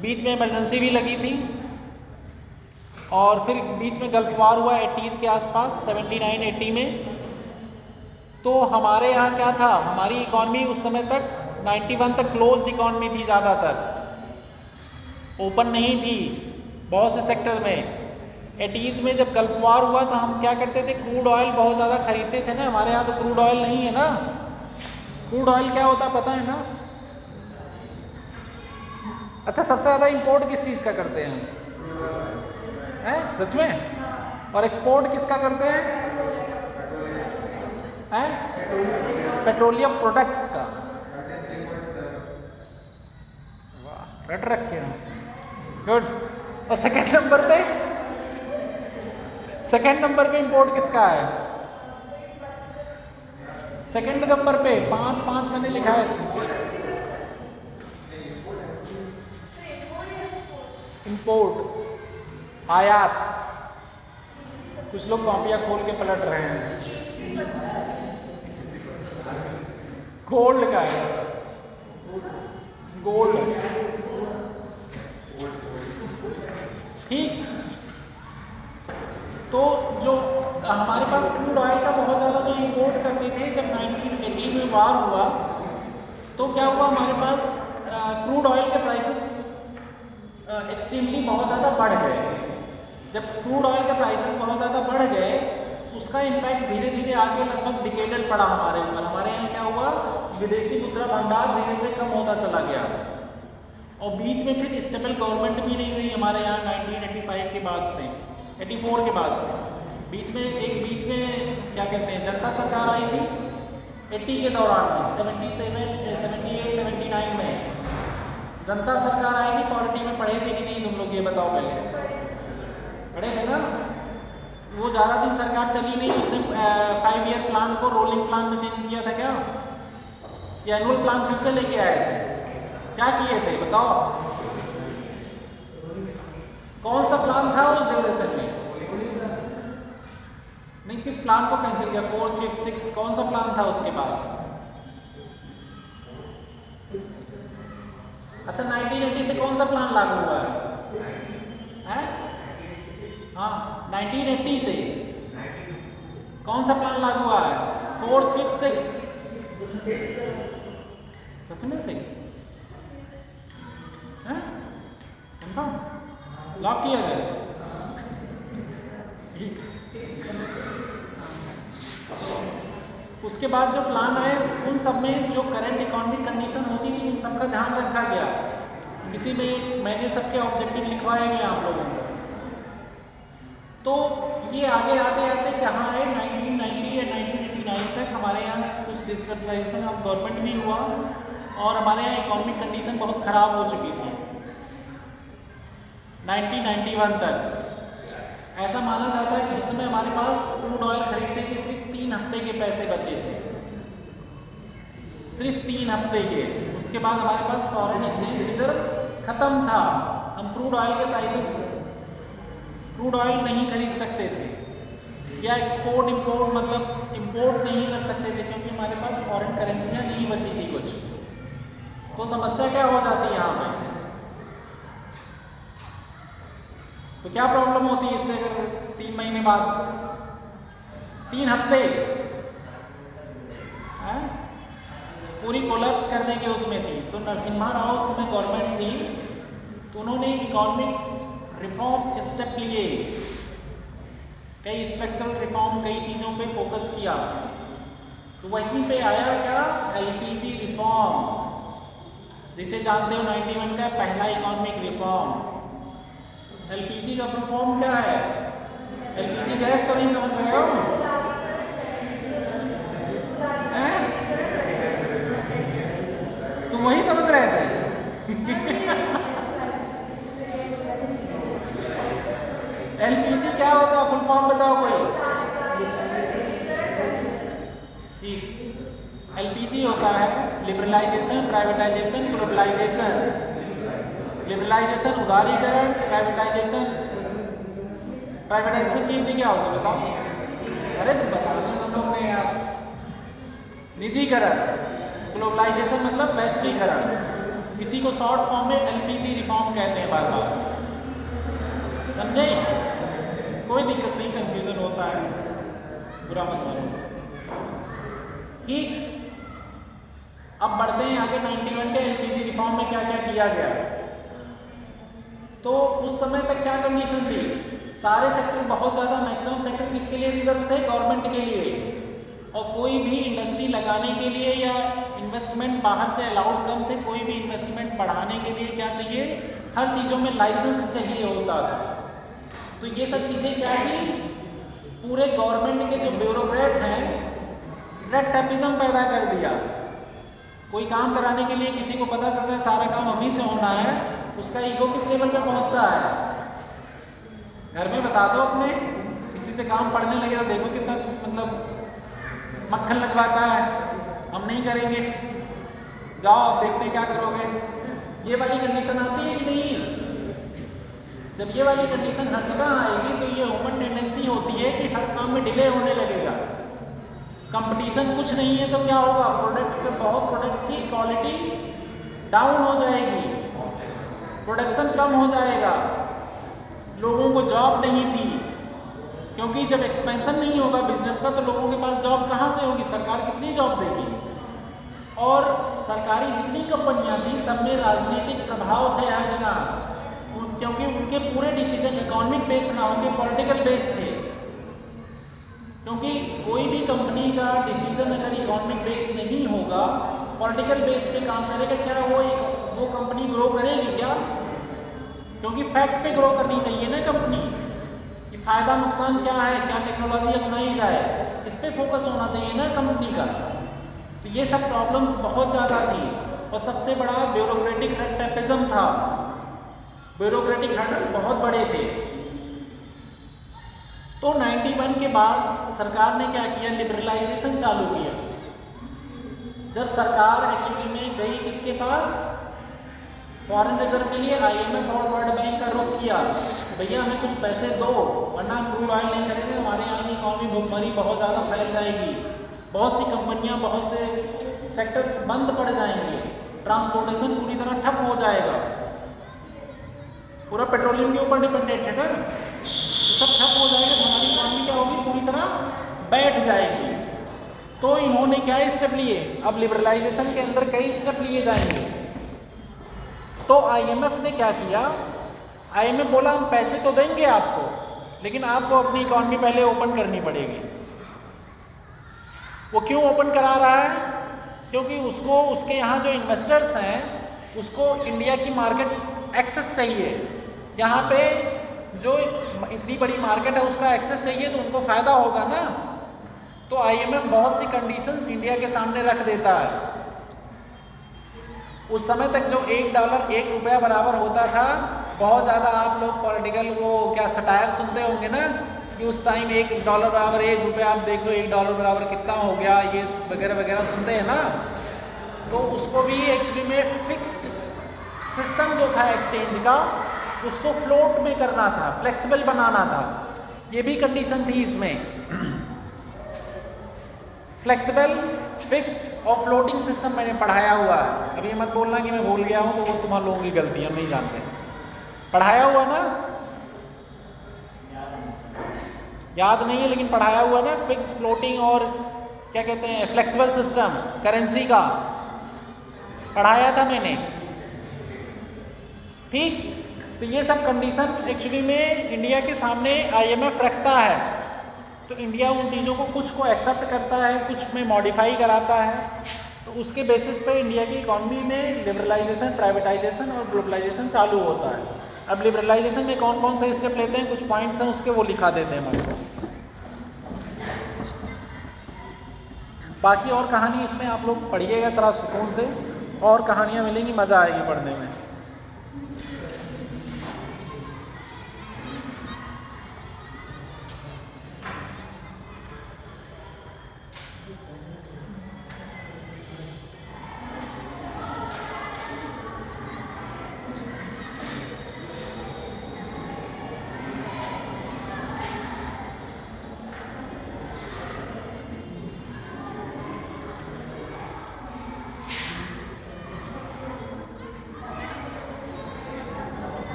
बीच में इमरजेंसी भी लगी थी, और फिर बीच में गल्फ वार हुआ 80s के आसपास, 79-80 में। तो हमारे यहाँ क्या था, हमारी इकॉनमी उस समय तक 91 तक क्लोज्ड इकॉनमी थी, ज़्यादातर ओपन नहीं थी बहुत से सेक्टर में। 80s में जब गल्फ वार हुआ तो हम क्या करते थे, क्रूड ऑयल बहुत ज़्यादा खरीदते थे ना। हमारे यहाँ तो क्रूड ऑयल नहीं है ना। क्रूड ऑयल क्या होता है पता है ना? अच्छा, सबसे ज़्यादा इंपोर्ट किस चीज़ का करते हैं, सच में? और एक्सपोर्ट किसका करते हैं? पेट्रोलियम प्रोडक्ट्स का। वाह, रट रखे हैं, गुड। और सेकंड नंबर पे इंपोर्ट किसका है? सेकंड नंबर पे 5 मैंने लिखा है, इंपोर्ट, आयात। कुछ लोग कॉपियां खोल के पलट रहे हैं। गोल्ड का है, गोल्ड, ठीक। तो जो हमारे पास क्रूड ऑयल का बहुत ज़्यादा जो इंपोर्ट करते थे, जब 1980 में वार हुआ तो क्या हुआ, हमारे पास क्रूड ऑयल के प्राइसेस एक्सट्रीमली बहुत ज़्यादा बढ़ गए। जब क्रूड ऑयल के प्राइसेस बहुत ज़्यादा बढ़ गए, उसका इम्पैक्ट धीरे धीरे आगे लगभग डिकेडल पड़ा हमारे ऊपर। हमारे यहाँ क्या हुआ, विदेशी मुद्रा भंडार धीरे धीरे कम होता चला गया, और बीच में फिर स्टेबल गवर्नमेंट भी नहीं रही हमारे यहाँ 1985 के बाद से, 84 के बाद से। बीच में क्या कहते हैं, जनता सरकार आई थी 80 के दौरान में, 77, 78, 79 में जनता सरकार आएगी, पॉलिटी में पढ़े थे कि नहीं तुम लोग, ये बताओ पहले। पढ़े थे ना? वो ज़्यादा दिन सरकार चली नहीं, उसने 5 ईयर प्लान को रोलिंग प्लान में चेंज किया था क्या? ये एनुअल प्लान फिर से लेके आए थे? क्या किए थे बताओ? कौन सा प्लान था उस ड्यूरेशन में? नहीं, किस प्लान को कैंसिल किया? 4th, 5th, 6th कौन सा प्लान था उसके बाद? अच्छा, 1980 से कौन सा प्लान लागू हुआ है? हाँ, 1980 से कौन सा प्लान लागू हुआ है? 4th, 5th, 6th? सच में 6 है? कंफर्म? लॉक किया गया? उसके बाद जो प्लान आए उन सब में जो करंट इकोनॉमिक कंडीशन होती थी उन सब का ध्यान रखा गया। किसी में मैंने सबके ऑब्जेक्टिव लिखवाए गए आप लोगों को। तो ये आगे आते आते कहाँ आए? 1990 या 1989 तक हमारे यहाँ कुछ डिसेंट्रलाइजेशन ऑफ गवर्नमेंट भी हुआ और हमारे यहाँ इकोनॉमिक कंडीशन बहुत ख़राब हो चुकी थी। 1991 तक ऐसा माना जाता है कि उस समय हमारे पास क्रूड ऑयल खरीदने के सिर्फ 3 हफ्ते के पैसे बचे थे, सिर्फ 3 हफ्ते के। उसके बाद हमारे पास फॉरेन एक्सचेंज रिजर्व खत्म था, हम क्रूड ऑयल के प्राइसेस, क्रूड ऑयल नहीं खरीद सकते थे या एक्सपोर्ट इंपोर्ट मतलब इंपोर्ट नहीं कर सकते थे क्योंकि हमारे पास फॉरेन करेंसियाँ नहीं बची थी कुछ। तो समस्या क्या हो जाती है यहाँ पे? तो क्या प्रॉब्लम होती है इससे? अगर 3 महीने बाद 3 हफ्ते पूरी कोलैप्स करने के उसमें थी, तो नरसिम्हा राव उस समय गवर्नमेंट थी, तो उन्होंने इकोनॉमिक रिफॉर्म स्टेप लिए, कई स्ट्रक्चरल रिफॉर्म, कई चीज़ों पे फोकस किया। तो वहीं पे आया क्या? एलपीजी रिफॉर्म, जिसे जानते हो 91 का पहला इकोनॉमिक रिफॉर्म। एलपीजी का फुल फॉर्म क्या है? एलपीजी गैस तो नहीं समझ रहे हो? तुम वही समझ रहे थे? एलपीजी क्या होता है? फुल फॉर्म बताओ कोई। ठीक, एलपीजी होता है लिबरलाइजेशन, प्राइवेटाइजेशन, ग्लोबलाइजेशन। लिबरलाइजेशन उदारीकरण, प्राइवेटाइजेशन, प्राइवेटाइजेशन की हिंदी क्या होगी बताओ? अरे तुम बताना तुम लोग ने यार। निजीकरण, ग्लोबलाइजेशन मतलब वैश्वीकरण। इसी को शॉर्ट फॉर्म में एलपीजी रिफॉर्म कहते हैं बार बार, समझे? कोई दिक्कत नहीं, कंफ्यूजन होता है, बुरा मत मानो। ठीक, अब बढ़ते हैं आगे। 91 के एलपीजी रिफॉर्म में क्या क्या किया गया? तो उस समय तक क्या कंडीशन थी? सारे सेक्टर, बहुत ज़्यादा मैक्सिमम सेक्टर किसके लिए रिजर्व थे? गवर्नमेंट के लिए। और कोई भी इंडस्ट्री लगाने के लिए या इन्वेस्टमेंट बाहर से अलाउड कम थे। कोई भी इन्वेस्टमेंट बढ़ाने के लिए क्या चाहिए? हर चीज़ों में लाइसेंस चाहिए होता था। तो ये सब चीज़ें क्या थी? पूरे गवर्नमेंट के जो ब्यूरोक्रेट हैं, रेड टेपिज्म पैदा कर दिया। कोई काम कराने के लिए किसी को पता चलता है सारा काम हम ही से होना है, उसका ईगो किस लेवल पे पहुंचता है? घर में बता दो अपने, किसी से काम पढ़ने लगे तो देखो कितना मतलब मक्खन लगवाता है, हम नहीं करेंगे, जाओ अब देखते क्या करोगे। ये वाली कंडीशन आती है कि नहीं? जब ये वाली कंडीशन हर जगह आएगी तो ये ह्यूमन टेंडेंसी होती है कि हर काम में डिले होने लगेगा। कंपटीशन कुछ नहीं है तो क्या होगा? प्रोडक्ट की क्वालिटी डाउन हो जाएगी, प्रोडक्शन कम हो जाएगा, लोगों को जॉब नहीं थी, क्योंकि जब एक्सपेंशन नहीं होगा बिजनेस का तो लोगों के पास जॉब कहाँ से होगी? सरकार कितनी जॉब देगी? और सरकारी जितनी कंपनियां थी सब में राजनीतिक प्रभाव थे हर जगह, क्योंकि उनके पूरे डिसीजन इकोनॉमिक बेस ना होंगे, पॉलिटिकल बेस थे। क्योंकि कोई भी कंपनी का डिसीजन अगर इकोनॉमिक बेस नहीं होगा, पॉलिटिकल बेस पे काम करेगा, क्या वो कंपनी ग्रो करेगी क्या? क्योंकि फैक्ट पे ग्रो करनी चाहिए ना कंपनी, कि फ़ायदा नुकसान क्या है, क्या टेक्नोलॉजी अपनाई जाए, इस पर फोकस होना चाहिए ना कंपनी का। तो ये सब प्रॉब्लम्स बहुत ज़्यादा थी। और सबसे बड़ा ब्यूरोक्रेटिक टेपिज्म था। ब्यूरोक्रेटिक हर्डल बहुत बड़े थे। तो 91 के बाद सरकार ने क्या किया, लिबरलाइजेशन चालू किया। जब सरकार एक्चुअली में गई किसके पास, फॉरेन रिजर्व के लिए IMF और वर्ल्ड बैंक का रुख किया, भैया हमें कुछ पैसे दो वरना हम क्रूड ऑयल नहीं खरीदेंगे, हमारे यहाँ की इकॉनमी भुखमरी बहुत ज़्यादा फैल जाएगी, बहुत सी कंपनियां, बहुत से सेक्टर्स बंद पड़ जाएंगे, ट्रांसपोर्टेशन पूरी तरह ठप हो जाएगा, पूरा पेट्रोलियम के ऊपर डिपेंडेंट है ना, तो सब ठप हो जाएगा, हमारी इकॉनमी क्या होगी, पूरी तरह बैठ जाएगी। तो इन्होंने क्या स्टेप लिए, अब लिबरलाइजेशन के अंदर कई स्टेप लिए जाएंगे। तो IMF ने क्या किया, IMF बोला हम पैसे तो देंगे आपको, लेकिन आपको अपनी इकॉनमी पहले ओपन करनी पड़ेगी। वो क्यों ओपन करा रहा है, क्योंकि उसको उसके यहाँ जो इन्वेस्टर्स हैं उसको इंडिया की मार्केट एक्सेस चाहिए, यहाँ पे जो इतनी बड़ी मार्केट है उसका एक्सेस चाहिए, तो उनको फ़ायदा होगा ना। तो IMF बहुत सी कंडीशंस इंडिया के सामने रख देता है। उस समय तक जो $1 1 रुपया बराबर होता था, बहुत ज़्यादा आप लोग पॉलिटिकल वो क्या सटायर सुनते होंगे ना कि उस टाइम $1 बराबर 1 रुपया, आप देखो $1 बराबर कितना हो गया, ये वगैरह वगैरह सुनते हैं ना। तो उसको भी एक्चुअली में फिक्स्ड सिस्टम जो था एक्सचेंज का, उसको फ्लोट में करना था, फ्लेक्सिबल बनाना था, ये भी कंडीशन थी इसमें। फ्लेक्सिबल, फिक्स्ड और फ्लोटिंग सिस्टम मैंने पढ़ाया हुआ है, अभी मत बोलना कि मैं भूल गया हूँ, तो वो तुम्हारे लोगों की गलती, हम नहीं जानते, पढ़ाया हुआ ना, याद नहीं है लेकिन पढ़ाया हुआ ना, फिक्स, फ्लोटिंग और क्या कहते हैं फ्लेक्सिबल सिस्टम करेंसी का पढ़ाया था मैंने, ठीक। तो ये सब कंडीशन एक्चुअली में इंडिया के सामने IMF रखता है, तो इंडिया उन चीज़ों को कुछ को एक्सेप्ट करता है, कुछ में मॉडिफाई कराता है, तो उसके बेसिस पे इंडिया की इकॉनमी में लिबरलाइजेशन, प्राइवेटाइजेशन और ग्लोबलाइजेशन चालू होता है। अब लिबरलाइजेशन में कौन कौन से स्टेप लेते हैं, कुछ पॉइंट्स हैं उसके, वो लिखा देते हैं हमारे। बाकी और कहानी इसमें आप लोग पढ़िएगा तरह सुकून से, और कहानियाँ मिलेंगी, मज़ा आएगी पढ़ने में।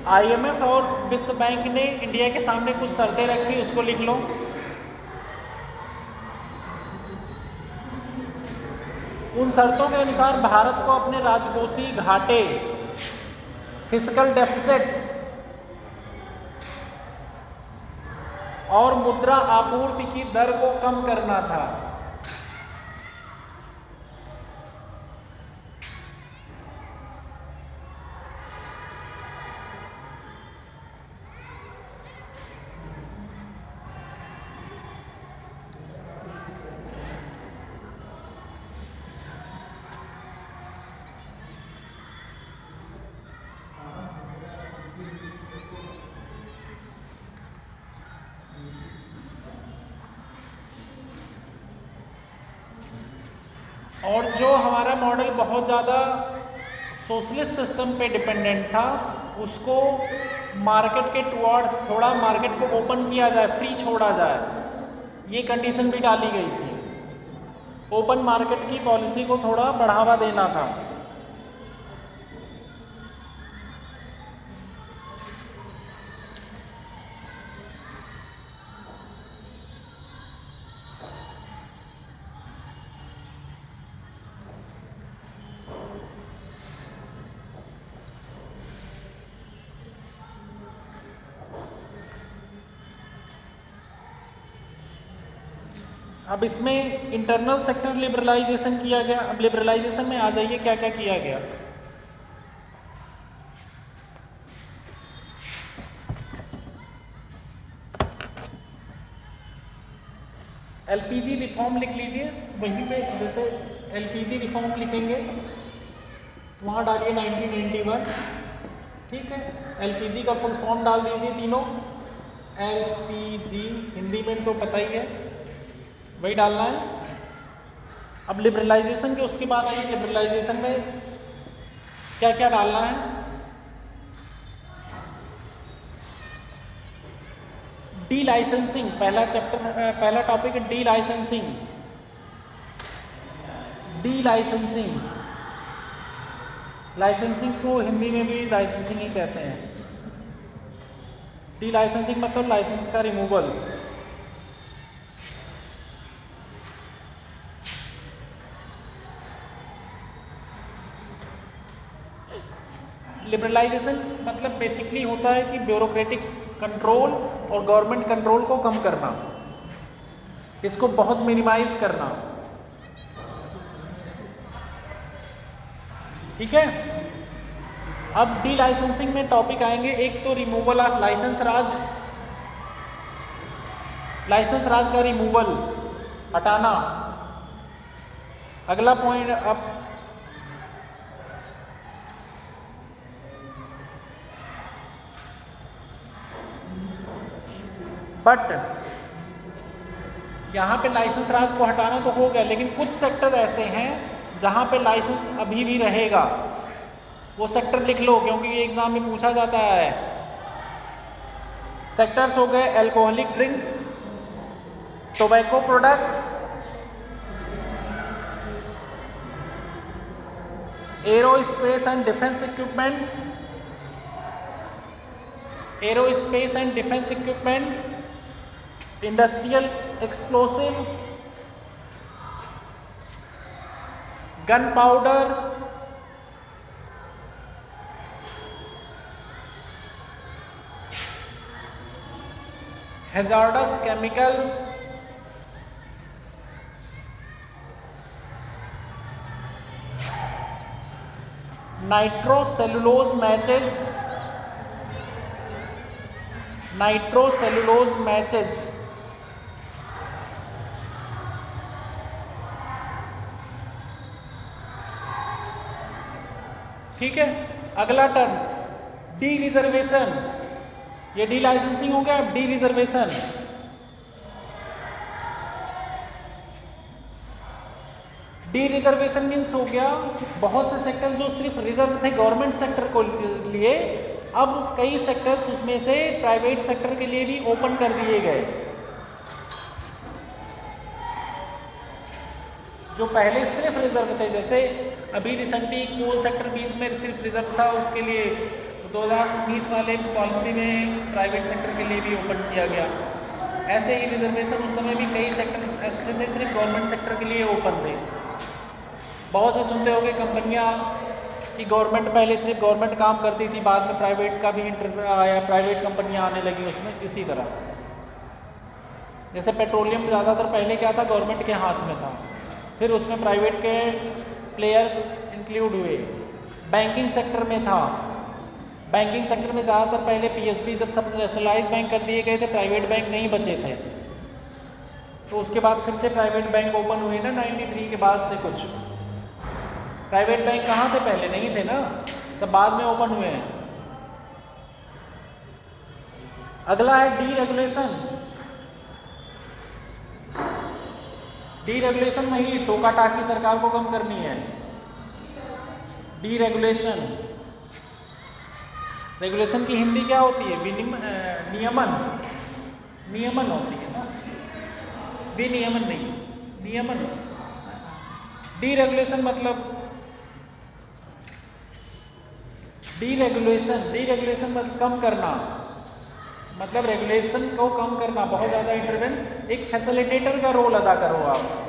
IMF और विश्व बैंक ने इंडिया के सामने कुछ शर्तें रखी, उसको लिख लो। उन शर्तों के अनुसार भारत को अपने राजकोषीय घाटे, फिस्कल डेफिसिट और मुद्रा आपूर्ति की दर को कम करना था। और जो हमारा मॉडल बहुत ज़्यादा सोशलिस्ट सिस्टम पे डिपेंडेंट था, उसको मार्केट के टुवर्ड्स थोड़ा मार्केट को ओपन किया जाए, फ्री छोड़ा जाए, ये कंडीशन भी डाली गई थी। ओपन मार्केट की पॉलिसी को थोड़ा बढ़ावा देना था। अब इसमें इंटरनल सेक्टर लिबरलाइजेशन किया गया। अब लिबरलाइजेशन में आ जाइए क्या क्या किया गया। एलपीजी रिफॉर्म लिख लीजिए, वहीं पे जैसे एलपीजी रिफॉर्म लिखेंगे वहाँ डालिए 1991, ठीक है। एलपीजी का फुल फॉर्म डाल दीजिए तीनों, एलपीजी हिंदी में तो पता ही है, वही डालना है। अब लिबरलाइजेशन के उसके बाद आइए, लिबरलाइजेशन में क्या क्या डालना है। डी लाइसेंसिंग पहला चैप्टर, पहला टॉपिक है D licensing. D licensing, licensing को हिंदी में भी लाइसेंसिंग ही कहते हैं। डी लाइसेंसिंग मतलब लाइसेंस का रिमूवल। लिबरलाइजेशन मतलब बेसिकली होता है कि ब्यूरोक्रेटिक कंट्रोल और गवर्नमेंट कंट्रोल को कम करना, इसको बहुत मिनिमाइज करना, ठीक है। अब डी लाइसेंसिंग में टॉपिक आएंगे, एक तो removal of licence raj, licence raj का रिमूवल, हटाना। अगला पॉइंट, अब बट यहाँ पे लाइसेंस राज को हटाना तो हो गया, लेकिन कुछ सेक्टर ऐसे हैं जहाँ पे लाइसेंस अभी भी रहेगा, वो सेक्टर लिख लो क्योंकि ये एग्जाम में पूछा जाता है। सेक्टर्स हो गए alcoholic drinks, tobacco product, aerospace and defence equipment, aerospace and defence equipment, industrial explosive, gun powder, hazards chemical, nitrocellulose matches, nitrocellulose matches, ठीक है। अगला टर्म डी रिजर्वेशन, ये डी लाइसेंसिंग हो गया। अब D reservation, D reservation means हो गया बहुत से सेक्टर जो सिर्फ रिजर्व थे गवर्नमेंट सेक्टर को लिए, अब कई सेक्टर्स उसमें से प्राइवेट सेक्टर के लिए भी ओपन कर दिए गए। जो पहले सिर्फ रिजर्व थे, जैसे अभी रिसेंटली कोल सेक्टर बीच में सिर्फ रिजर्व था, उसके लिए 2019 वाले पॉलिसी में प्राइवेट सेक्टर के लिए भी ओपन किया गया। ऐसे ही रिजर्वेशन उस समय भी कई सेक्टर ऐसे थे सिर्फ गवर्नमेंट सेक्टर के लिए ओपन थे। बहुत से सुनते होंगे कंपनियां कि गवर्नमेंट पहले सिर्फ गवर्नमेंट काम करती थी, बाद में प्राइवेट का भी इंटरव्यू आया, प्राइवेट कंपनियां आने लगी उसमें। इसी तरह जैसे पेट्रोलियम ज़्यादातर पहले क्या था, गवर्नमेंट के हाथ में था, फिर उसमें प्राइवेट के प्लेयर्स इंक्लूड हुए। बैंकिंग सेक्टर में था, बैंकिंग सेक्टर में ज़्यादातर पहले पीएसबी जब सब नेशनलाइज बैंक कर दिए गए थे, प्राइवेट बैंक नहीं बचे थे, तो उसके बाद फिर से प्राइवेट बैंक ओपन हुए ना 93 के बाद से। कुछ प्राइवेट बैंक कहाँ थे, पहले नहीं थे ना, सब बाद में ओपन हुए हैं। अगला है डी रेगुलेशन। डी रेगुलेशन में ही टोका टाकी सरकार को कम करनी है। डी रेगुलेशन, रेगुलेशन की हिंदी क्या होती है, नियमन, नियमन होती है ना, विनियमन नहीं, नियमन। डी रेगुलेशन मतलब डीरेगुलेशन मतलब कम करना, मतलब रेगुलेशन को कम करना, बहुत ज़्यादा इंटरवेन, एक फैसिलिटेटर का रोल अदा करो आप।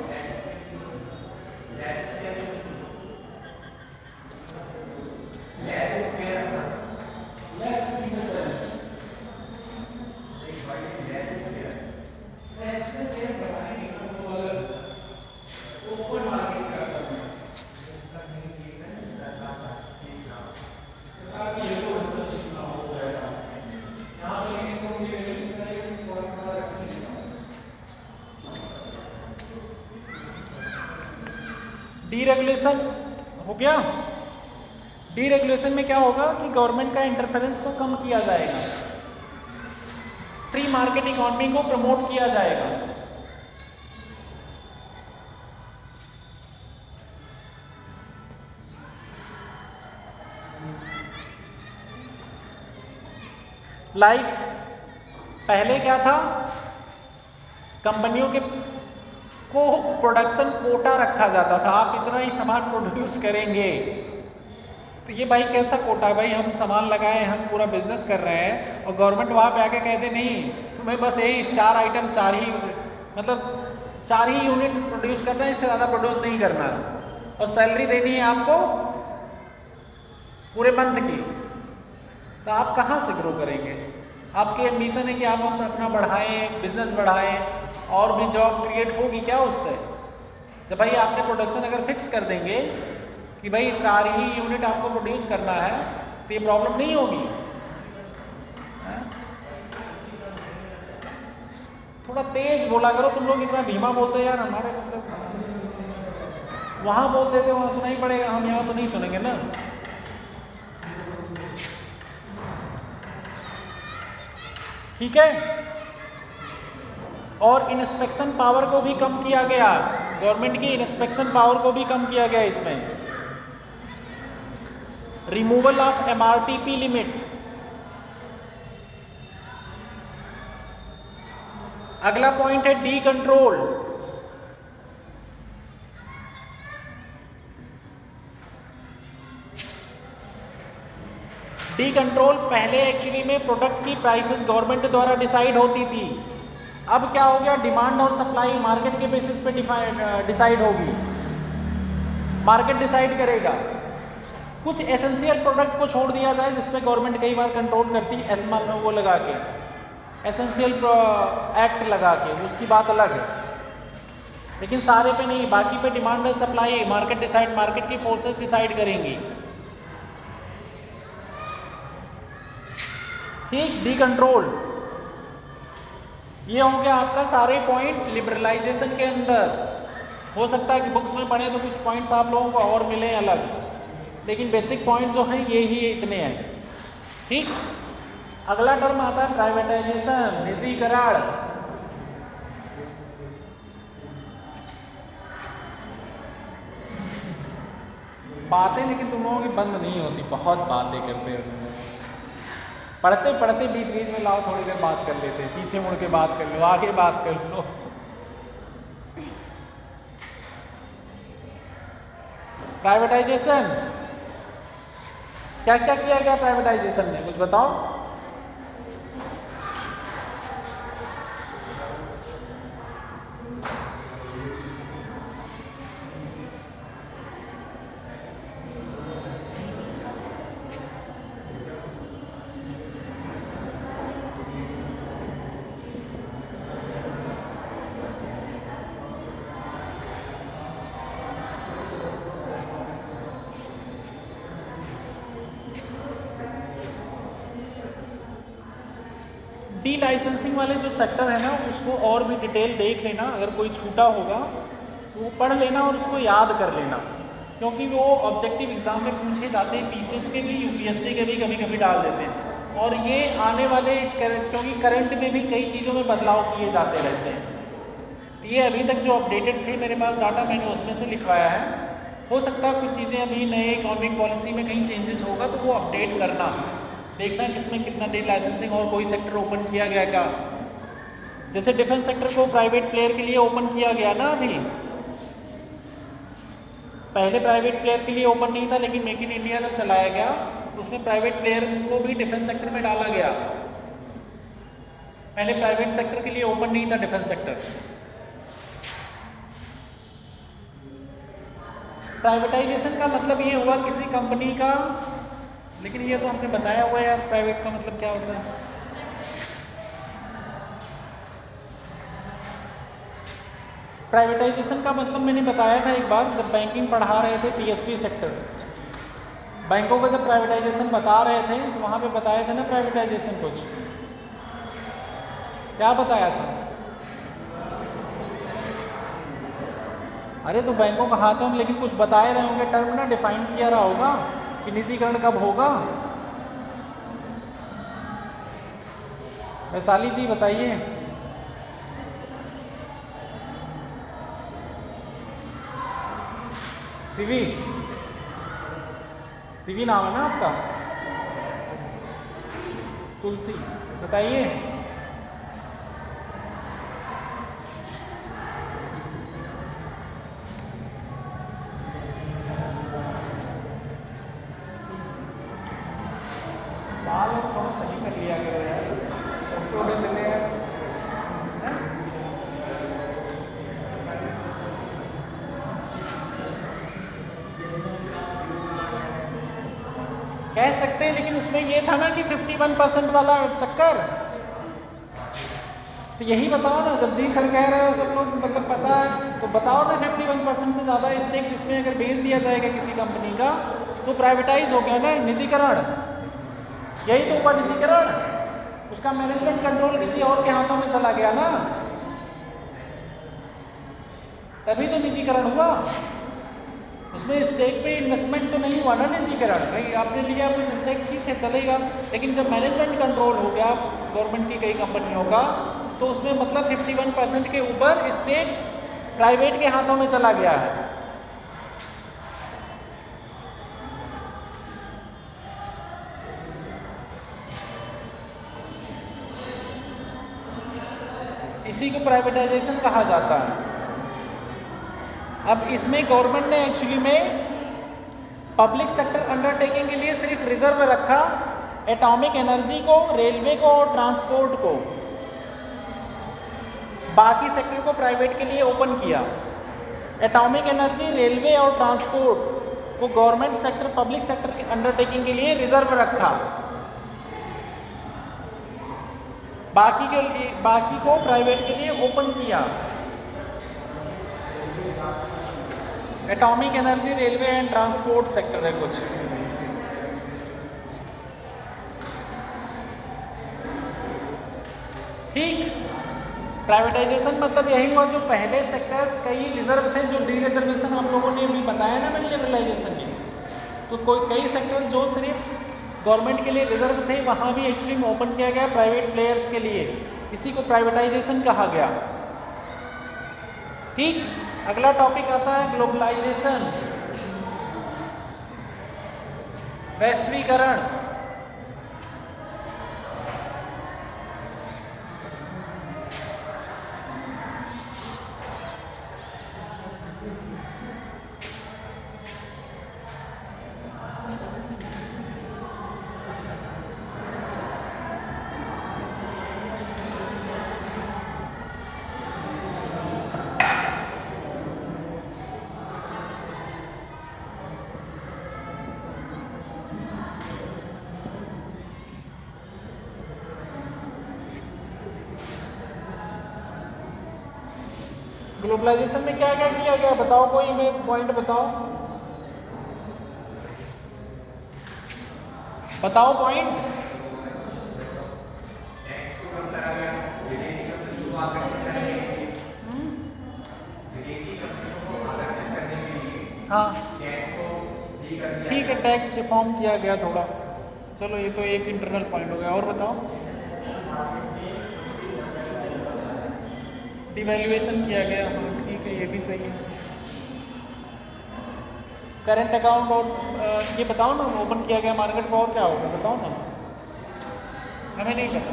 डीरेगुलेशन हो गया। डीरेगुलेशन में क्या होगा कि गवर्नमेंट का इंटरफेरेंस को कम किया जाएगा, फ्री मार्केट इकोनॉमी को प्रमोट किया जाएगा। पहले क्या था, कंपनियों के को प्रोडक्शन कोटा रखा जाता था, आप इतना ही सामान प्रोड्यूस करेंगे। तो ये भाई कैसा कोटा है भाई, हम सामान लगाए, हम पूरा बिजनेस कर रहे हैं और गवर्नमेंट वहाँ पे आके कहते नहीं तुम्हें बस यही 4 आइटम 4 ही मतलब 4 ही यूनिट प्रोड्यूस करना है, इससे ज़्यादा प्रोड्यूस नहीं करना है और सैलरी देनी है आपको पूरे मंथ की। तो आप कहाँ से ग्रो करेंगे? आपके एम्बिशन है कि आप अपना बढ़ाएं, बिजनेस बढ़ाएं और भी जॉब क्रिएट होगी क्या उससे? जब भाई आपने प्रोडक्शन अगर फिक्स कर देंगे कि भाई 4 ही यूनिट आपको प्रोड्यूस करना है तो ये प्रॉब्लम नहीं होगी। थोड़ा तेज बोला करो, तुम लोग इतना धीमा बोलते यार, हमारे मतलब वहां बोल देते वहां सुनाई पड़ेगा, हम यहाँ तो नहीं सुनेंगे ना। ठीक है। और इंस्पेक्शन पावर को भी कम किया गया, गवर्नमेंट की इंस्पेक्शन पावर को भी कम किया गया इसमें। Removal of MRTP limit. अगला पॉइंट है डी कंट्रोल। डी कंट्रोल पहले एक्चुअली में प्रोडक्ट की प्राइसेस गवर्नमेंट द्वारा डिसाइड होती थी, अब क्या हो गया, डिमांड और सप्लाई मार्केट के बेसिस पे डिसाइड होगी, मार्केट डिसाइड करेगा। कुछ एसेंशियल प्रोडक्ट को छोड़ दिया जाए जिसपे गवर्नमेंट कई बार कंट्रोल करती है, वो लगा के एसेंशियल एक्ट लगा के, उसकी बात अलग है, लेकिन सारे पे नहीं, बाकी पे डिमांड और सप्लाई मार्केट डिसाइड, मार्केट की फोर्सेस डिसाइड करेंगी। ठीक, डी कंट्रोल। ये हो गया आपका सारे पॉइंट लिबरलाइजेशन के अंदर। हो सकता है कि बुक्स में पढ़े तो कुछ पॉइंट्स आप लोगों को और मिले अलग, लेकिन बेसिक पॉइंट जो हैं ये ही इतने हैं। ठीक, अगला टर्म आता है प्राइवेटाइजेशन, निजीकरण। बातें लेकिन तुम लोगों की बंद नहीं होती, बहुत बातें करते हो, पढ़ते पढ़ते बीच बीच में लाओ थोड़ी देर बात कर लेते, पीछे मुड़ के बात कर लो, आगे बात कर लो। प्राइवेटाइजेशन, क्या क्या किया गया प्राइवेटाइजेशन में, कुछ बताओ। डी लाइसेंसिंग वाले जो सेक्टर है ना, उसको और भी डिटेल देख लेना, अगर कोई छूटा होगा तो वो पढ़ लेना और उसको याद कर लेना, क्योंकि वो ऑब्जेक्टिव एग्जाम में पूछे जाते हैं, पीसीएस के भी, यूपीएससी के भी कभी कभी डाल देते हैं। और ये आने वाले, क्योंकि करंट में भी कई चीज़ों में बदलाव किए जाते रहते हैं। ये अभी तक जो अपडेटेड थे मेरे पास डाटा, मैंने उसमें से लिखवाया है। हो सकता है कुछ चीज़ें अभी नए इकोनॉमिक पॉलिसी में कहीं चेंजेस होगा तो वो अपडेट करना, देखना किसमें कितना डी लाइसेंसिंग और कोई सेक्टर ओपन किया गया क्या। जैसे डिफेंस सेक्टर को प्राइवेट प्लेयर के लिए ओपन किया गया ना, अभी पहले प्राइवेट प्लेयर के लिए ओपन नहीं था, लेकिन मेक इन इंडिया जब चलाया गया तो उसमें प्राइवेट प्लेयर को भी डिफेंस सेक्टर में डाला गया। पहले प्राइवेट सेक्टर के लिए ओपन नहीं था डिफेंस सेक्टर। प्राइवेटाइजेशन का मतलब ये हुआ किसी कंपनी का, लेकिन ये तो हमने बताया हुआ है यार, प्राइवेट का मतलब क्या होता है। प्राइवेटाइजेशन का मतलब मैंने बताया था एक बार जब बैंकिंग पढ़ा रहे थे, पीएसपी सेक्टर, बैंकों का जब प्राइवेटाइजेशन बता रहे थे तो वहाँ पे बताए थे ना प्राइवेटाइजेशन, कुछ क्या बताया था? अरे तो बैंकों का हाथ है, लेकिन कुछ बताए रहे होंगे टर्म ना, डिफाइन किया रहा होगा कि निजीकरण कब होगा। वैशाली जी बताइए। सीवी, सीवी नाम है ना आपका? तुलसी, बताइए। बाल थोड़ा सही कर लिया करो यार, ऑक्टोबर चले हैं। कह सकते हैं, लेकिन उसमें ये था ना कि 51% वाला चक्कर। तो यही बताओ ना, जब जी सर कह रहे हो सब लोग मतलब पता है, तो बताओ ना 51% से ज़्यादा स्टेक जिसमें अगर बेच दिया जाएगा किसी कंपनी का तो प्राइवेटाइज हो गया ना, निजीकरण। यही तो हुआ निजीकरण, उसका मैनेजमेंट कंट्रोल किसी और के हाथों में चला गया ना, तभी तो निजीकरण हुआ। उसमें स्टेक पे इन्वेस्टमेंट तो नहीं हुआ ना निजीकरण, भाई आपने लिया कुछ स्टेक, ठीक है चलेगा, लेकिन जब मैनेजमेंट कंट्रोल हो गया गवर्नमेंट की कई कंपनियों का, तो उसमें मतलब 51% के ऊपर स्टेक प्राइवेट के हाथों में चला गया है। इसी को प्राइवेटाइजेशन कहा जाता है। अब इसमें गवर्नमेंट ने एक्चुअली में पब्लिक सेक्टर अंडरटेकिंग के लिए सिर्फ रिजर्व रखा एटॉमिक एनर्जी को, रेलवे को और ट्रांसपोर्ट को, बाकी सेक्टर को प्राइवेट के लिए ओपन किया। एटॉमिक एनर्जी, रेलवे और ट्रांसपोर्ट को गवर्नमेंट सेक्टर, पब्लिक सेक्टर के अंडरटेकिंग के लिए रिजर्व रखा, बाकी को प्राइवेट के लिए ओपन किया। Atomic energy, railway and transport sector है कुछ। ठीक, प्राइवेटाइजेशन मतलब यही हुआ, जो पहले सेक्टर्स कई रिजर्व थे, जो डी रिजर्वेशन आप लोगों ने भी बताया ना मैंने लिबरलाइजेशन में, तो कई सेक्टर्स जो सिर्फ गवर्नमेंट के लिए रिजर्व थे, वहाँ भी एक्चुअली में ओपन किया गया प्राइवेट प्लेयर्स के लिए। इसी को प्राइवेटाइजेशन कहा गया। ठीक, अगला टॉपिक आता है ग्लोबलाइजेशन, वैश्वीकरण। ग्लोबलाइजेशन में क्या क्या किया गया बताओ, कोई में पॉइंट बताओ, बताओ पॉइंट। हाँ ठीक है, टैक्स रिफॉर्म किया गया थोड़ा, चलो ये तो एक इंटरनल पॉइंट हो गया। और बताओ, डिवैल्यूएशन किया गया, हाँ ठीक है, ये भी सही है। करंट अकाउंट और ये बताओ ना, ओपन किया गया मार्केट को, और क्या होगा बताओ ना, हमें नहीं पता,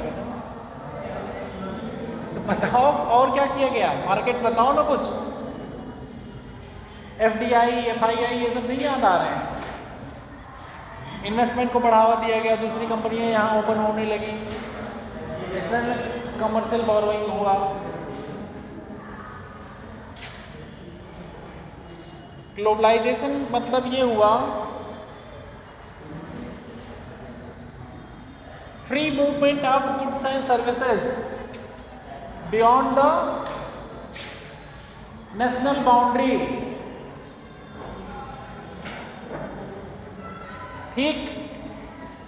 तो बताओ और क्या किया गया, मार्केट बताओ ना कुछ। FDI, FII ये सब नहीं याद आ रहे हैं। इन्वेस्टमेंट को बढ़ावा दिया गया, दूसरी कंपनियां यहाँ ओपन होने लगी, एक्सटर्नल कमर्शियल बोरोइंग हुआ। ग्लोबलाइजेशन मतलब ये हुआ free movement of goods and services beyond the national boundary. ठीक,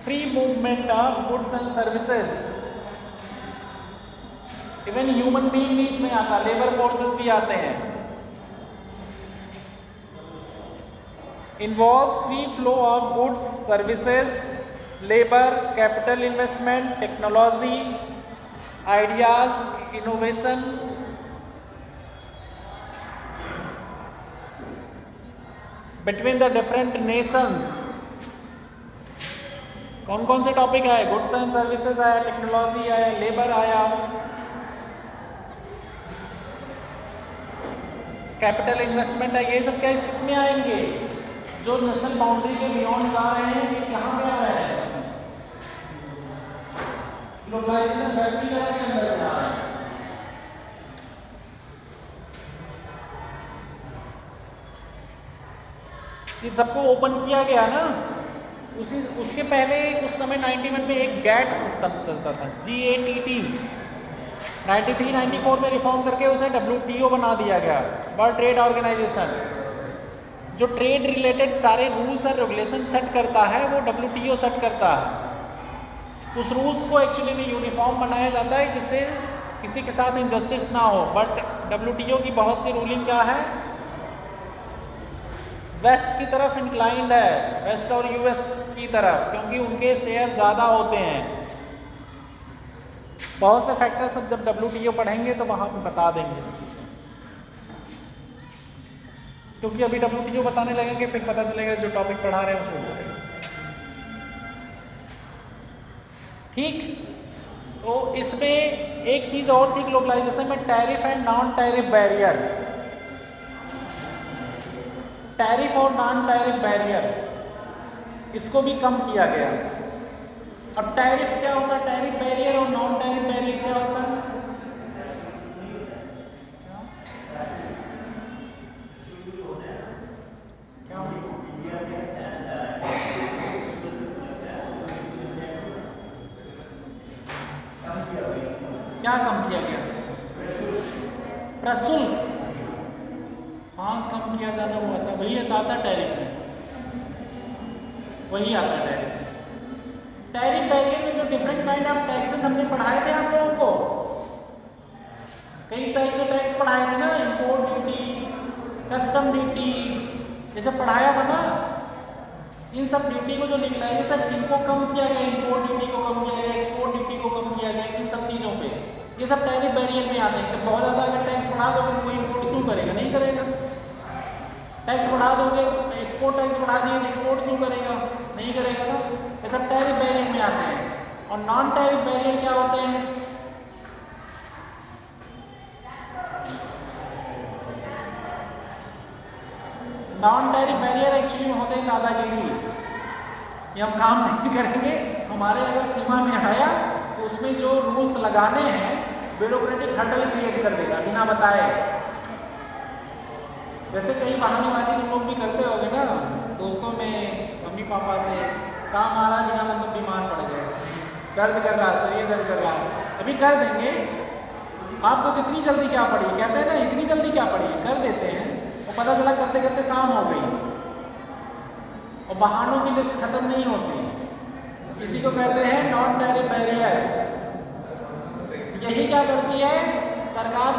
free movement of goods and services, even human being भी इसमें आता, लेबर फोर्सेस भी आते हैं। involves free flow of goods, services, labor, capital investment, technology, ideas, innovation, between the different nations. कौन कौन से टॉपिक आए? गुड्स एंड सर्विसेज आया, टेक्नोलॉजी आया, लेबर आया, कैपिटल इन्वेस्टमेंट है। ये सब क्या इसमें आएंगे? जो नेशनल बाउंड्री के बियॉन्ड जा रहे हैं, ये कहाँ पे आ रहे हैं? ग्लोबलाइजेशन वैश्वीकरण के अंदर जा रहे हैं। ये सबको ओपन किया गया ना, उसके पहले उस समय 91 में एक गैट सिस्टम चलता था, GATT। 93-94 में रिफॉर्म करके उसे WTO बना दिया गया, वर्ल्ड ट्रेड ऑर्गेनाइजेशन। जो ट्रेड रिलेटेड सारे रूल्स और रेगुलेशन सेट करता है वो WTO सेट करता है। उस रूल्स को एक्चुअली में यूनिफॉर्म बनाया जाता है जिससे किसी के साथ इनजस्टिस ना हो। बट WTO की बहुत सी रूलिंग क्या है, वेस्ट की तरफ इंक्लाइंड है, वेस्ट और US की तरफ, क्योंकि उनके शेयर ज़्यादा होते हैं। बहुत से फैक्टर्स सब जब WTO पढ़ेंगे तो वहाँ पे बता देंगे वो चीज़ें, क्योंकि अभी WTO बताने लगेंगे फिर पता चलेगा जो टॉपिक पढ़ा रहे हैं उसे बोलेंगे। ठीक, तो इसमें एक चीज़ और थी ग्लोबलाइजेशन में, tariff and non tariff barrier. Tariff और नॉन टैरिफ बैरियर, इसको भी कम किया गया। अब टैरिफ क्या होता है, टैरिफ बैरियर और नॉन टैरिफ बैरियर क्या होता है? क्या कम किया गया? प्रशुल्क, हाँ कम किया जाना हुआ था, वही आता टैरिफ में, वही आता टैरिफ। टैरिफ बैरियर में जो डिफरेंट काइंड ऑफ टैक्सेस हमने पढ़ाए थे आप लोगों को, कई टाइप के टैक्स पढ़ाए थे ना, इंपोर्ट ड्यूटी, कस्टम ड्यूटी, ये सब पढ़ाया था ना। इन सब ड्यूटी को जो निकला है सर, इनको कम किया गया, इंपोर्ट ड्यूटी को कम किया गया, एक्सपोर्ट ड्यूटी को कम किया गया, इन सब चीज़ों पे ये सब टैरिफ बैरियर में आते हैं। जब बहुत ज़्यादा अगर टैक्स बढ़ा दोगे तो कोई इंपोर्ट क्यों करेगा? नहीं करेगा। टैक्स बढ़ा दोगे तो एक्सपोर्ट टैक्स बढ़ा दिए तो एक्सपोर्ट क्यों करेगा? नहीं करेगा ना। ये सब टैरिफ बैरियर में आते हैं। और नॉन टैरिफ बैरियर क्या होते हैं? नॉन टैरिफ बैरियर एक्चुअली में होते हैं दादागिरी, ये हम काम नहीं करेंगे, हमारे अगर सीमा में आया तो उसमें जो रूल्स लगाने हैं ब्यूरोक्रेटिक हर्डल क्रिएट कर देगा बिना बताए। जैसे कई बहानेबाजी तुम लोग भी करते होगे ना, दोस्तों में मम्मी पापा से काम आ रहा बिना मतलब बीमार पड़ गए, दर्द कर रहा है, शरीर दर्द कर रहा है, अभी कर देंगे, आपको कितनी जल्दी क्या पड़ी, कहते हैं ना इतनी जल्दी क्या पड़ी, कर देते हैं और पता चला करते करते शाम हो गई और बहानों की लिस्ट खत्म नहीं होती। इसी को कहते हैं नॉन टैरिफ बैरियर। यही क्या करती है सरकार,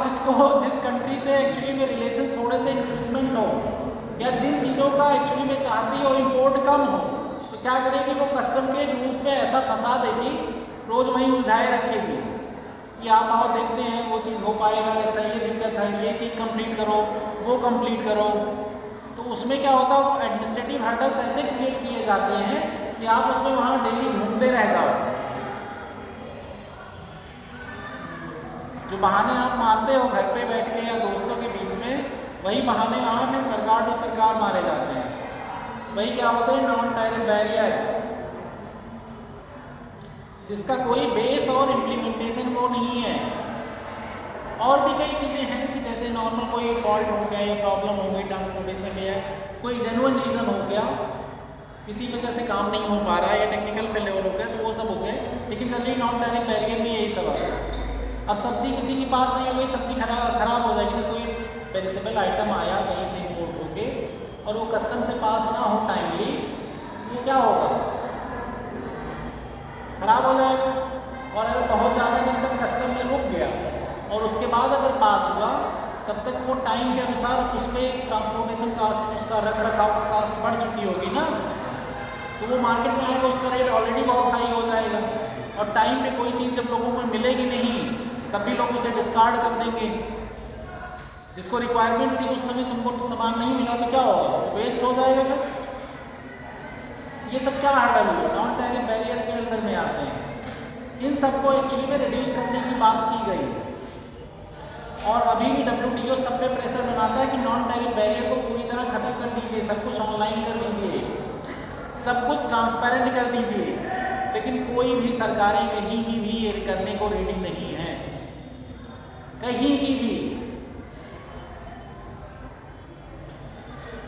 जिस कंट्री से एक्चुअली में रिलेशन थोड़े से इंक्रीजमेंट हो या जिन चीज़ों का एक्चुअली में चाहती हो इंपोर्ट कम हो, तो क्या करेगी वो कस्टम के रूल्स में ऐसा फंसा देगी, रोज़ वहीं उलझाए रखेगी कि आप आओ देखते हैं वो चीज़ हो पाएगा, अच्छा ये दिक्कत है, ये चीज़ कंप्लीट करो, वो कंप्लीट करो। तो उसमें क्या होता है, वो एडमिनिस्ट्रेटिव हर्डल्स ऐसे क्रिएट किए जाते हैं कि आप उसमें वहाँ डेली घूमते रह जाओ। जो बहाने आप मारते हो घर पे बैठ के या दोस्तों के बीच में, वही बहाने वहाँ फिर सरकार टू सरकार मारे जाते हैं। वही क्या होते हैं नॉन टैरिफ बैरियर, जिसका कोई बेस और इम्प्लीमेंटेशन वो नहीं है। और भी कई चीज़ें हैं कि जैसे नॉर्मल कोई फॉल्ट हो गया या प्रॉब्लम हो गई ट्रांसपोर्टेशन में, या कोई जेन्युइन रीज़न हो गया, किसी वजह से काम नहीं हो पा रहा है या टेक्निकल फेलियर हो गया, तो वो सब हो गए। लेकिन जनरली नॉन टैरिफ बैरियर में यही सब आता है। अब सब्जी किसी के पास नहीं हो गई, सब्जी खराब हो जाएगी ना, कोई पेरिसेबल आइटम आया कहीं से इंपोर्ट होके और वो कस्टम से पास ना हो टाइमली, ये क्या होगा, खराब हो जाएगा। और अगर बहुत ज़्यादा दिन तक कस्टम में रुक गया और उसके बाद अगर पास हुआ तब तक वो टाइम के अनुसार उसमें ट्रांसपोर्टेशन कास्ट, उसका रख रखाव का कास्ट बढ़ चुकी होगी ना, तो वो मार्केट में आएगा, उसका रेट ऑलरेडी बहुत हाई हो जाएगा। और टाइम पे कोई चीज़ जब लोगों को मिलेगी नहीं तब भी लोग उसे डिस्कार्ड कर देंगे। जिसको रिक्वायरमेंट थी उस समय तुमको सामान नहीं मिला तो क्या होगा, वेस्ट हो जाएगा फिर। ये सब क्या हर्डल हुई, नॉन टैरिफ बैरियर के अंदर में आते हैं। इन सबको एक्चुअली में रिड्यूस करने की बात की गई और अभी भी WTO सब पे प्रेशर बनाता है कि नॉन टैरिफ बैरियर को पूरी तरह खत्म कर दीजिए, सब कुछ ऑनलाइन कर दीजिए, सब कुछ ट्रांसपेरेंट कर दीजिए। लेकिन कोई भी सरकारें कहीं की भी ये करने को रेडी नहीं है, कहीं की भी।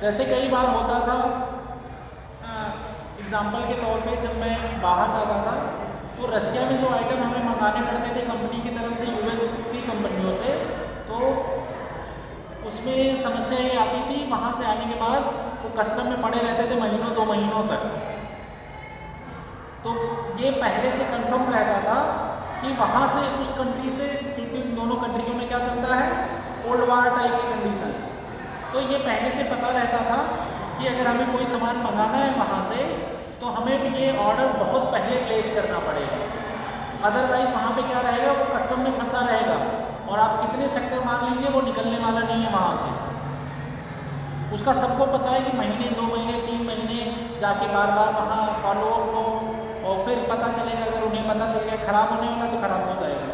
जैसे कई बार होता था, एग्जाम्पल के तौर पे जब मैं बाहर जाता था तो रसिया में जो आइटम हमें मंगाने पड़ते थे कंपनी की तरफ से, US की कंपनियों से, तो उसमें समस्या ये आती थी, वहाँ से आने के बाद वो कस्टम में पड़े रहते थे महीनों 2 महीनों तक। तो ये पहले से कंफर्म रहता था कि वहाँ से उस कंट्री से, क्योंकि दोनों कंट्रियों में क्या चलता है, कोल्ड वार टाइप की कंडीशन, तो ये पहले से पता रहता था कि अगर हमें कोई सामान मंगाना है वहाँ से तो हमें भी ये ऑर्डर बहुत पहले प्लेस करना पड़ेगा। अदरवाइज़ वहाँ पे क्या रहेगा, वो कस्टम में फंसा रहेगा और आप कितने चक्कर मार लीजिए वो निकलने वाला नहीं है वहाँ से। उसका सबको पता है कि महीने 2 महीने 3 महीने जाके बार बार वहाँ फॉलो अप लो और फिर पता चलेगा, अगर उन्हें पता चल गया ख़राब होने वाला तो ख़राब हो जाएगा।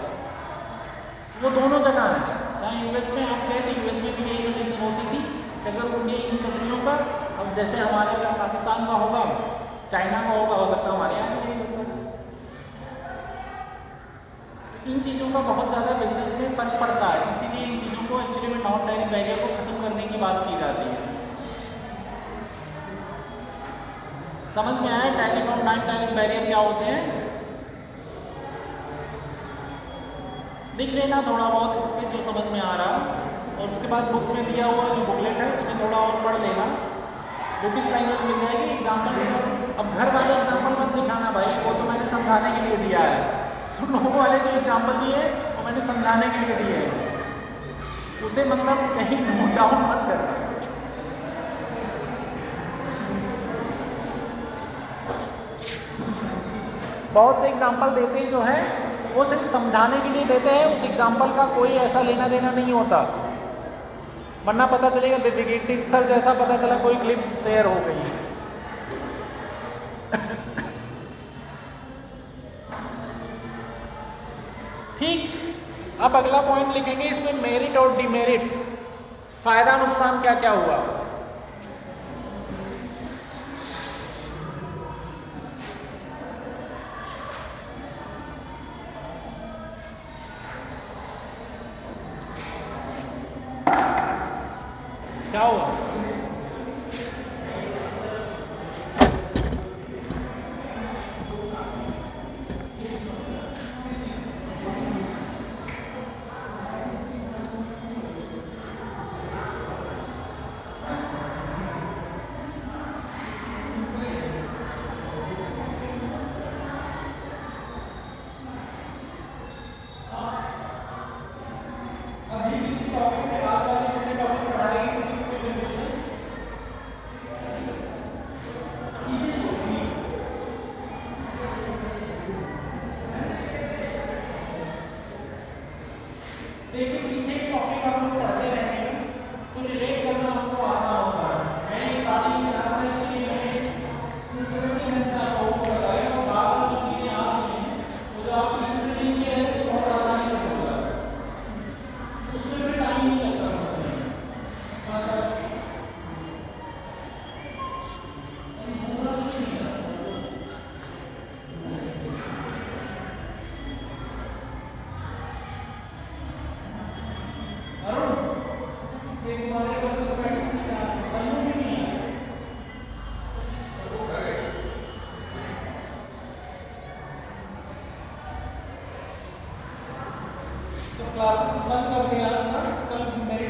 वो दोनों जगह है, चाहे US में आप गए तो US में भी यही कंडीशन होती थी कि अगर उनके इन कंट्रियों का, अब जैसे हमारे यहाँ पाकिस्तान का होगा, चाइना का होगा, हो सकता है हमारे यहाँ नहीं होता है। तो इन चीज़ों का बहुत ज़्यादा बिजनेस में फ़र्क पड़ता है, इसीलिए इन चीज़ों को एक्चुअली में नॉन टैरिफ बैरियर को ख़त्म करने की बात की जाती है। समझ में आया टैरिफ और नॉन टैरिफ बैरियर क्या होते हैं? लिख लेना थोड़ा बहुत इसमें जो समझ में आ रहा, और उसके बाद बुक में दिया हुआ जो बुकलेट है उसमें थोड़ा और पढ़ लेना, बुक इस लैंग्वेज मिल जाएगी। एग्जाम्पल देना, अब घर वाले एग्जाम्पल मत लिखाना भाई, वो तो मैंने समझाने के लिए दिया है। तो लोगों वाले जो एग्जाम्पल दिए वो मैंने समझाने के लिए दिए हैं, उसे मतलब कहीं नोट डाउन मत करना। बहुत से एग्जाम्पल देते ही जो है वो सिर्फ समझाने के लिए देते हैं, उस एग्जाम्पल का कोई ऐसा लेना देना नहीं होता, वरना पता चलेगा दिव्यकीर्ति सर जैसा पता चला कोई क्लिप शेयर हो गई है। ठीक, अब अगला पॉइंट लिखेंगे, इसमें मेरिट और डिमेरिट, फायदा नुकसान क्या क्या हुआ। क्या हुआ?